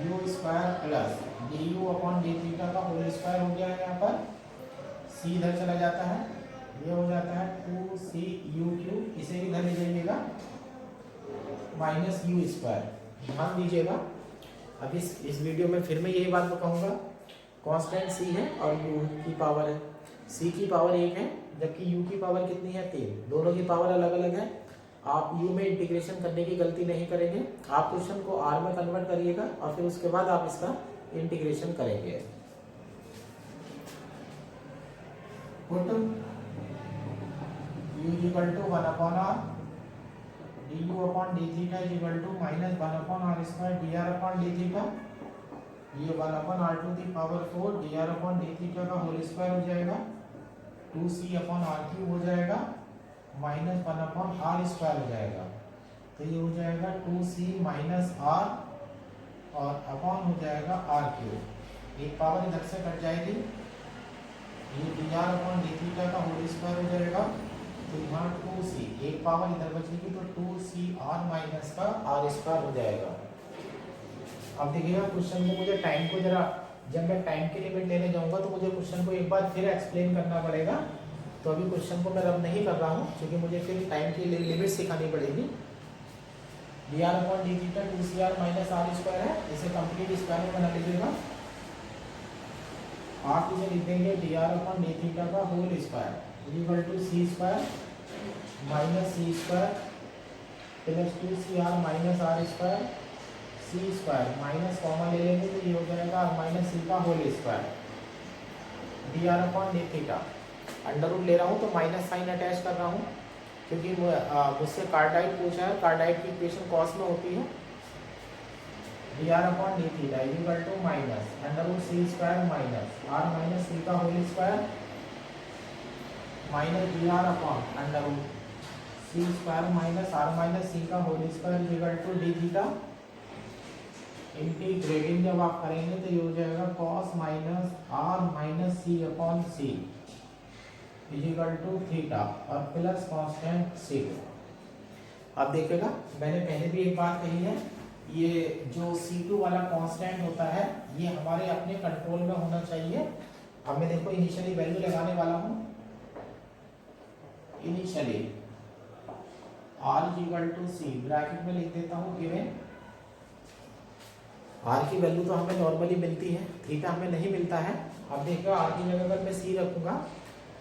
u स्क्वायर प्लस du/dθ का होल स्क्वायर हो गया है। यहाँ पर c इधर चला जाता है, ये हो जाता है 2c u³, इसे इधर ले जाइएगा माइनस u स्क्वायर। ध्यान दीजिएगा, अब इस वीडियो में फिर मैं यही बात कहूँगा, कांस्टेंट c है और u की पावर है, c की पावर 1 है जबकि u की पावर कितनी है 3, दोनों की पावर अलग अलग है। आप u में इंटीग्रेशन करने की गलती नहीं करेंगे, आप क्वेश्चन को r में कन्वर्ट करिएगा और फिर उसके बाद आप इसका इंटीग्रेशन करेंगे। Put u = 1/r du/dθ = -1/r² dr/dθ। ये 1/r⁴ dr/dθ का होल स्क्वायर हो जाएगा, 2c/r³ हो जाएगा, -1/r² हो जाएगा। तो ये हो जाएगा 2c - r और अपॉन हो जाएगा r³। एक पावर इधर से कट जाएगी, ये dr/dθ का होल स्क्वायर हो जाएगा, तो यहाँ 2c, एक पावर इधर बचेगी तो 2cr - का r² हो जाएगा। अब देखिएगा क्वेश्चन को, मुझे टाइम को जरा, जब मैं टाइम की लिमिट लेने जाऊंगा तो मुझे क्वेश्चन को एक बार फिर एक्सप्लेन करना पड़ेगा। तो अभी क्वेश्चन को मैं रब नहीं कर रहा हूँ क्योंकि मुझे फिर टाइम की लिमिट सिखानी पड़ेगी। dr/dθ 2cr - r² है, इसे कंप्लीट स्क्वायर में बना लीजिएगा। आप इसे लिख देंगे dr/dθ का whole square = c² - c² plus 2cr - r² c² minus comma ले लेंगे तो ये हो जाएगा -c का whole square dr/dθ। Under root ले रहा हूँ तो माइनस साइन अटैच कर रहा हूँ क्योंकि मुझसे कार्डाइड पूछा है, कार्डाइड की इक्वेशन कॉस में होती है। dr/dθ = -√c² minus r - c का whole square minus dr/√c² - r - c का होल स्क्वायर = dθ। इंटीग्रेटिंग जब आप करेंगे तो ये हो जाएगा cos - r - c/c = और प्लस कांस्टेंट c। अब देखिएगा, मैंने पहले भी एक बात कही है, ये जो c2 वाला कांस्टेंट होता है ये हमारे अपने कंट्रोल में होना चाहिए। अब मैं देखो इनिशियली वैल्यू लगाने वाला हूँ, इनिशियली r = c, ब्रैकेट में लिख देता हूँ गिवन। r की वैल्यू तो हमें नॉर्मली मिलती है, थीटा हमें नहीं मिलता है। अब देखो r की जगह अगर मैं c रखूंगा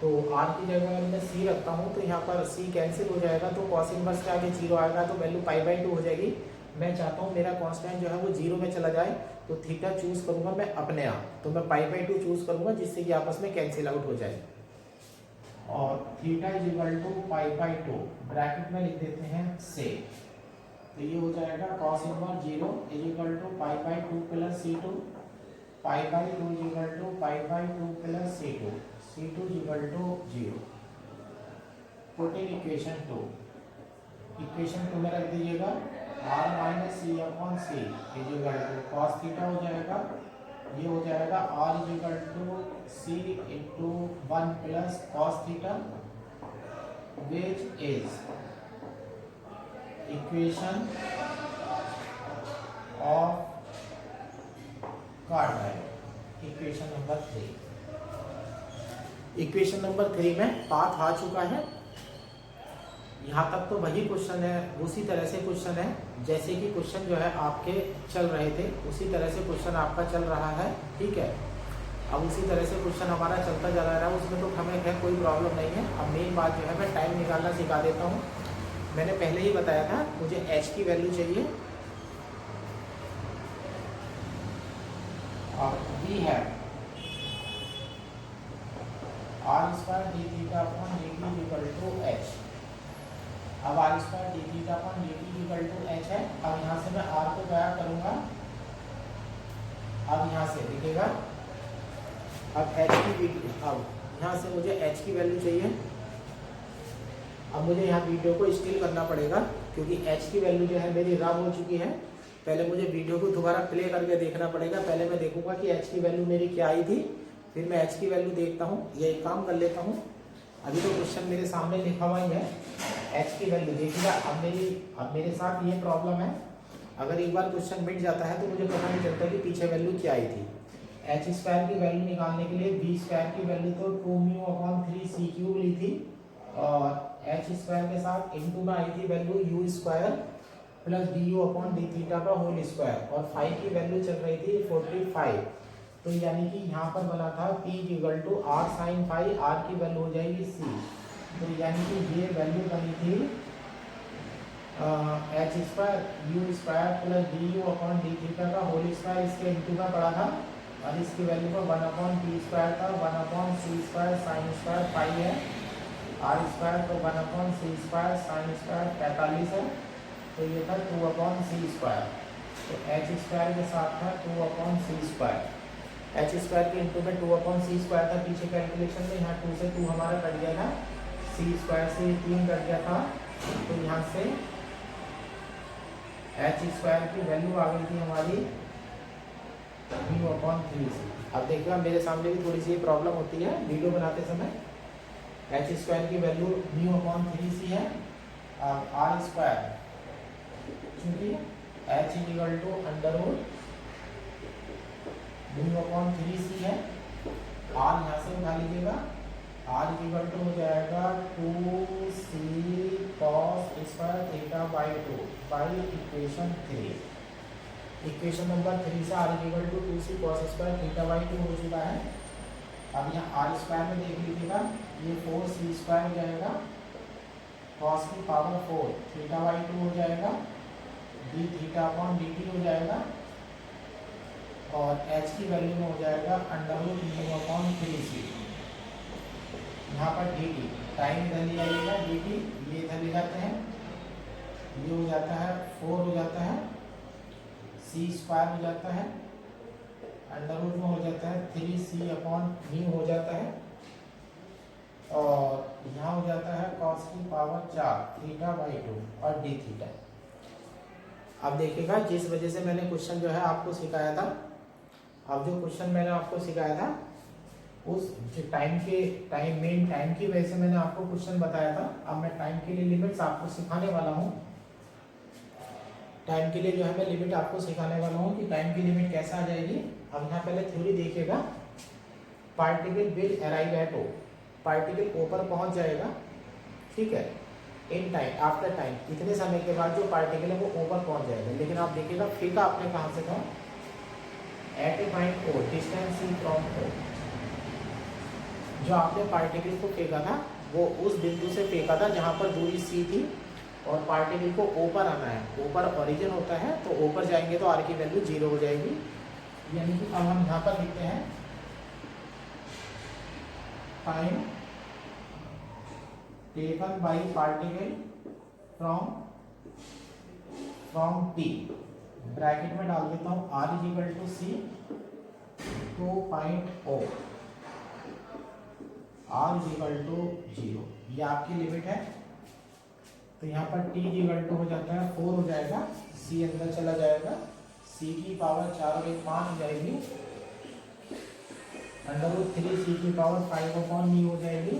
तो r की जगह अगर मैं c रखता हूँ तो यहाँ पर c कैंसिल हो जाएगा, तो cos इनवर्स के आगे 0 आएगा तो वैल्यू π/2 हो जाएगी। मैं चाहता हूँ मेरा कांस्टेंट जो है वो 0 में चला जाए, तो थीटा चूज करूंगा मैं अपने आप, तो मैं π/2 चूज करूंगा जिससे कि आपस में कैंसिल आउट हो जाए। और थीटा = π/2 ब्रैकेट में लिख देते हैं से, तो ये हो जाएगा cos inverse 0 = π/2 + c2, π/2 = π/2 + c2, c2 = 0। Put in equation 2, equation 2 में रख दीजिएगा r - c/c = cos थीटा हो जाएगा, ये हो जाएगा r = c × 1 + cos theta, which is equation of cardioid, equation number 3। Equation number 3 में पाथ आ चुका है, यहाँ तक तो वही क्वेश्चन है, उसी तरह से क्वेश्चन है जैसे कि क्वेश्चन जो है आपके चल रहे थे, उसी तरह से क्वेश्चन आपका चल रहा है, ठीक है। अब उसी तरह से क्वेश्चन हमारा चलता जा रहा है, उसमें तो हमें खैर कोई प्रॉब्लम नहीं है। अब मेन बात जो है मैं टाइम निकालना सिखा देता हूँ। मैंने पहले ही बताया था मुझे एच की वैल्यू चाहिए और वी है are square d theta upon d t equal to h. अब are square d theta upon d t equal to h है। अब यहाँ से मैं आर को क्या करूँगा, अब यहाँ से दिखेगा, अब एच की, अब यहाँ से मुझे एच की वैल्यू चाहिए। अब मुझे यहाँ वीडियो को स्टिल करना पड़ेगा क्योंकि एच की वैल्यू जो है मेरी रब हो चुकी है। पहले मुझे वीडियो को दोबारा प्ले करके देखना पड़ेगा। पहले मैं देखूंगा कि एच की वैल्यू मेरी क्या आई थी, फिर मैं एच की वैल्यू देखता हूँ। ये एक काम कर लेता हूँ, अभी तो क्वेश्चन मेरे सामने लिखा हुआ ही है। एच की वैल्यू देखिएगा। अब मेरे साथ ये प्रॉब्लम है, अगर एक बार क्वेश्चन मिट जाता है तो मुझे पता नहीं चलता कि पीछे वैल्यू क्या आई थी। एच स्क्वायर की वैल्यू निकालने के लिए बी स्क्वायर की वैल्यू तो 2μ/3c³ ली थी और एच स्क्वायर के साथ इनटू में आई थी value you square plus d u upon D theta का होल स्क्वायर और फाई की वैल्यू चल रही थी 45। तो यानी कि यहाँ पर बना था P equal to R sine phi, R की वैल्यू हो जाएगी C। तो यानी कि ये वैल्यू बनी थी H square u square plus d u upon D theta का होल स्क्वायर, इसके इनटू का पड़ा था और इसकी वैल्यू को 1/p स्क्वायर था, 1/c square sine square phi है, आर स्क्वायर तो 1/c स्क्वायर साइन स्क्वायर 45 है। तो ये था 2/c स्क्वायर। तो एच स्क्वायर के साथ था 2/c स्क्वायर। एच स्क्वायर के इनटू में 2/c स्क्वायर था पीछे कैलकुलेशन में। यहाँ 2 से 2 हमारा कट गया था, c स्क्वायर से 3 कट गया था। तो यहाँ से एच स्क्वायर की वैल्यू आ गई थी हमारी μ/3c। अब देखिएगा मेरे सामने भी थोड़ी सी प्रॉब्लम होती है वीडियो बनाते समय। एच स्क्वायर की वैल्यू μ/3c है। अब आर स्क्वायर चूंकि H equal to under root μ/3c है, आर यहाँ से उठा लीजिएगा, आर इक्वल टू हो जाएगा 2c cos square theta by 2 by equation 3। Equation number 3 से R equal to 2c cos square theta by 2 हो चुका है। अब यहाँ आर स्क्वायर में देख लीजिएगा, ये 4c स्क्वायर हो जाएगा, cos की पावर 4 थीटा बाई 2 हो जाएगा, D theta upon d T हो जाएगा और h की वैल्यू में हो जाएगा अंडर रूट μ/3c। यहाँ पर डी टी टाइम इधर ले आइएगा, डी टी ये इधर ले जाते हैं, ये हो जाता है 4 हो जाता है, c स्क्वायर हो जाता है, अंडर रूट में हो जाता है 3c/μ हो जाता है और यहाँ हो जाता है cos की पावर 4 थीटा बाई 2 और डी थीटा। अब देखिएगा जिस वजह से मैंने क्वेश्चन जो है आपको सिखाया था, अब जो क्वेश्चन मैंने आपको सिखाया था उस टाइम की वजह से मैंने आपको क्वेश्चन बताया था। अब मैं टाइम के लिए लिमिट्स आपको सिखाने वाला हूँ। टाइम के लिए जो है मैं लिमिट आपको सिखाने वाला हूँ कि टाइम की लिमिट कैसे आ जाएगी। अब यहाँ पहले थ्योरी देखिएगा, particle will arrive at O, particle ऊपर पहुंच जाएगा, ठीक है, इन टाइम आफ्टर टाइम, इतने समय के बाद जो पार्टिकल है वो ऊपर पहुंच जाएगा। लेकिन आप देखिएगा फेंका आपने कहाँ से था, at a point O distance C from O, जो आपने पार्टिकल को फेंका था वो उस बिंदु से फेंका था जहाँ पर दूरी सी थी और पार्टिकल को ऊपर आना है, ऊपर ओरिजिन होता है तो ऊपर जाएंगे तो आर की वैल्यू 0 हो जाएगी। यानी कि अब हम यहाँ पर लिखते हैं time taken by particle from T, bracket में डाल देता हूँ R equal to C 2.0, R equal to 0, ये आपकी लिमिट है। तो यहाँ पर टी इक्वल टू हो जाता है 4 हो जाएगा, सी अंदर चला जाएगा, सी की पावर 4 और 5 हो जाएगी, अंडर रूट 3 सी की पावर 5/μ हो जाएगी।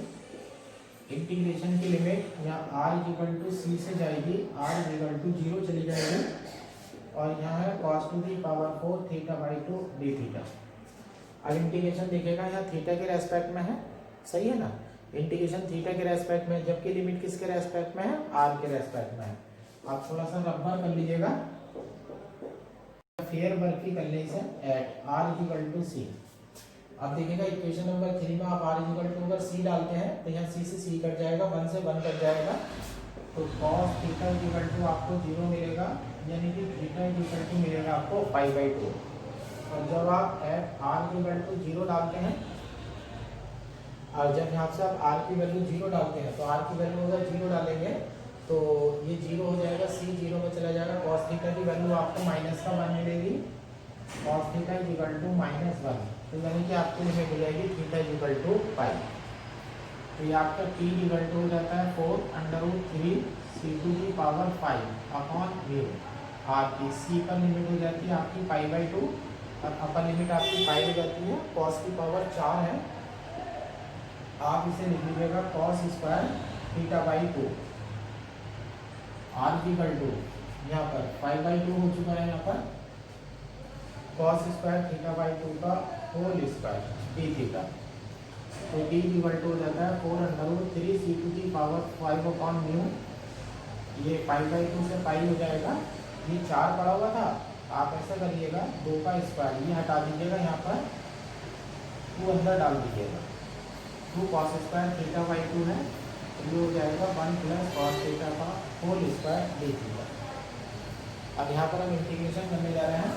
इंटीग्रेशन की लिमिट यहाँ आर इक्वल टू सी से जाएगी, आर इक्वल टू 0 चली जाएगी और यहाँ है cos to the power 4 theta by 2 D theta. अब इंटीग्रेशन देखेगा यहाँ थीटा के रेस्पेक्ट में है, सही है ना, इंटीग्रेशन थीटा के रेस्पेक्ट में, जबकि लिमिट किसके रेस्पेक्ट में है, आर के रेस्पेक्ट में है। आप थोड़ा सा रबर कर लीजिएगा, फेयर वर्क की कर ले इसे, एट आर इक्वल टू सी अब देखिएगा इक्वेशन नंबर 3 में आप r इक्वल टू अगर c डालते हैं तो यहाँ c से c कट जाएगा, 1 से 1 कट जाएगा, तो cos थीटा इक्वल टू आपको 0 मिलेगा, यानी कि थीटा इक्वल टू मिलेगा आपको π/2। और जब आप r इक्वल टू 0 डालते हैं, और जब यहाँ से आप r की वैल्यू 0 डालते हैं तो r की वैल्यू अगर 0 डालेंगे तो ये 0 हो जाएगा, c 0 में चला जाएगा, cos थीटा की वैल्यू आपको -1 मिलेगी, cos थीटा इक्वल टू -1, तो यानी कि आपको इसमें मिल जाएगी थीटा इक्वल टू पाई। तो ये आपका t इक्वल टू हो जाता है 4√3 c⁵ अपॉन म्यू r की, c पर लिमिट हो जाती है आपकी π/2 और अपर लिमिट आपकी पाई हो जाती है, cos की पावर 4 है, आप इसे लिख लीजिएगा cos square θ/2, r equal to यहाँ पर π/2 हो चुका है, यहाँ पर cos स्क्वायर θ/2 का होल स्क्वायर d थीटा, तो d इक्वल टू हो जाता है 4√3 c⁵ अपॉन म्यू, ये π/2 से पाई हो जाएगा, ये 4 पड़ा हुआ था, आप ऐसा करिएगा 2 का स्क्वायर ये हटा दीजिएगा, यहाँ पर 2 अंदर डाल दीजिएगा, 2 cos स्क्वायर θ/2 है, ये हो जाएगा 1 प्लस cos थीटा का होल स्क्वायर d थीटा। अब यहाँ पर हम इंटीग्रेशन करने जा रहे हैं,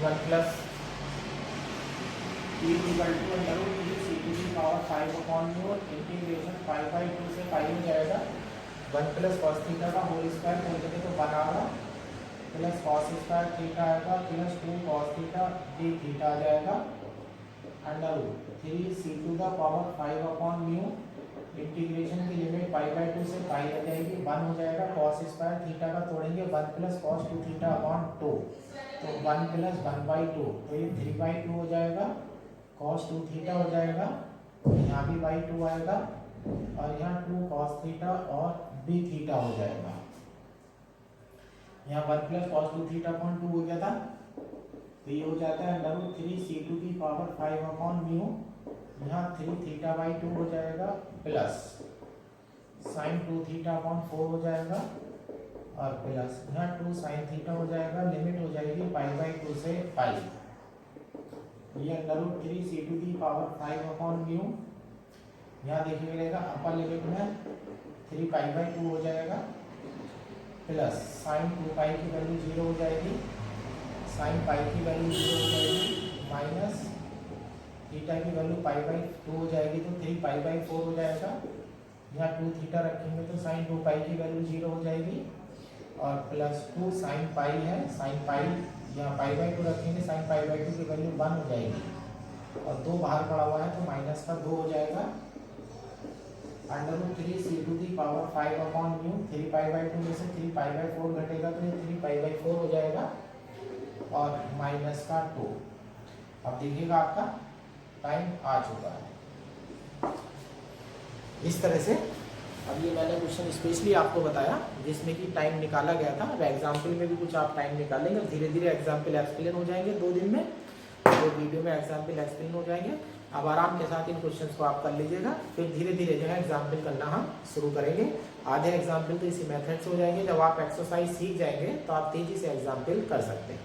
one plus t equal to √3 c⁵ upon mu, integration π/2 से पाई हो जाएगा, 1 प्लस cos थीटा का होल स्क्वायर खोल देंगे तो बनाएगा, प्लस cos स्क्वायर थीटा आएगा, plus 2 cos theta d theta आ जाएगा, √3 c⁵ अपॉन म्यू, इंटीग्रेशन की लिमिट π/2 से पाई हो जाएगी, 1 हो जाएगा, cos स्क्वायर थीटा का तोड़ेंगे 1 प्लस cos 2 थीटा अपॉन 2, तो 1 प्लस 1/2, तो ये 3/2 हो जाएगा, cos 2 थीटा हो जाएगा, यहाँ भी /2 आएगा, और यहाँ 2 cos थीटा और d थीटा हो जाएगा, यहाँ 1 प्लस cos 2 थीटा अपॉन 2 हो गया था, तो ये हो जाता है √3 c⁵ अपॉन म्यू, यहाँ 3 θ/2 हो जाएगा, प्लस sin 2 थीटा अपॉन 4 हो जाएगा, और प्लस यहाँ 2 sin थीटा हो जाएगा, लिमिट हो जाएगी π/2 से पाई, ये √3 c⁵ अपॉन म्यू, यहाँ देखिए मिलेगा अपर लिमिट में 3 π/2 हो जाएगा, प्लस sin 2π की वैल्यू 0 हो जाएगी, sin π की वैल्यू 0 हो जाएगी, माइनस थीटा की वैल्यू π/2 हो जाएगी, तो 3 π/4 हो जाएगा, यहाँ 2 थीटा रखेंगे तो sin 2π की वैल्यू 0 हो जाएगी, और प्लस 2 sin π है, sin π यहाँ π/2 रखेंगे, sin π/2 की वैल्यू 1 हो जाएगी, और 2 बाहर पड़ा हुआ है तो माइनस का 2 हो जाएगा, √3 c⁵ अपॉन म्यू, 3 π/2 में से 3 π/4 घटेगा तो ये 3 π/4 हो जाएगा, और माइनस का 2। अब देखिएगा आपका टाइम आ चुका है, इस तरह से। अब ये मैंने क्वेश्चन स्पेशली आपको बताया जिसमें कि टाइम निकाला गया था, अब एग्जाम्पल में भी कुछ आप टाइम निकालेंगे, धीरे धीरे एग्जाम्पल एक्सप्लेन हो जाएंगे 2 दिन में, तो वीडियो में एग्जाम्पल एक्सप्लेन हो जाएंगे। अब आराम के साथ इन क्वेश्चंस को आप कर लीजिएगा, फिर धीरे धीरे जो है एग्जाम्पल करना हम शुरू करेंगे। आधे एग्जाम्पल तो इसी मेथड से हो जाएंगे, जब आप एक्सरसाइज सीख जाएंगे तो आप तेजी से एग्जाम्पल कर सकते हैं।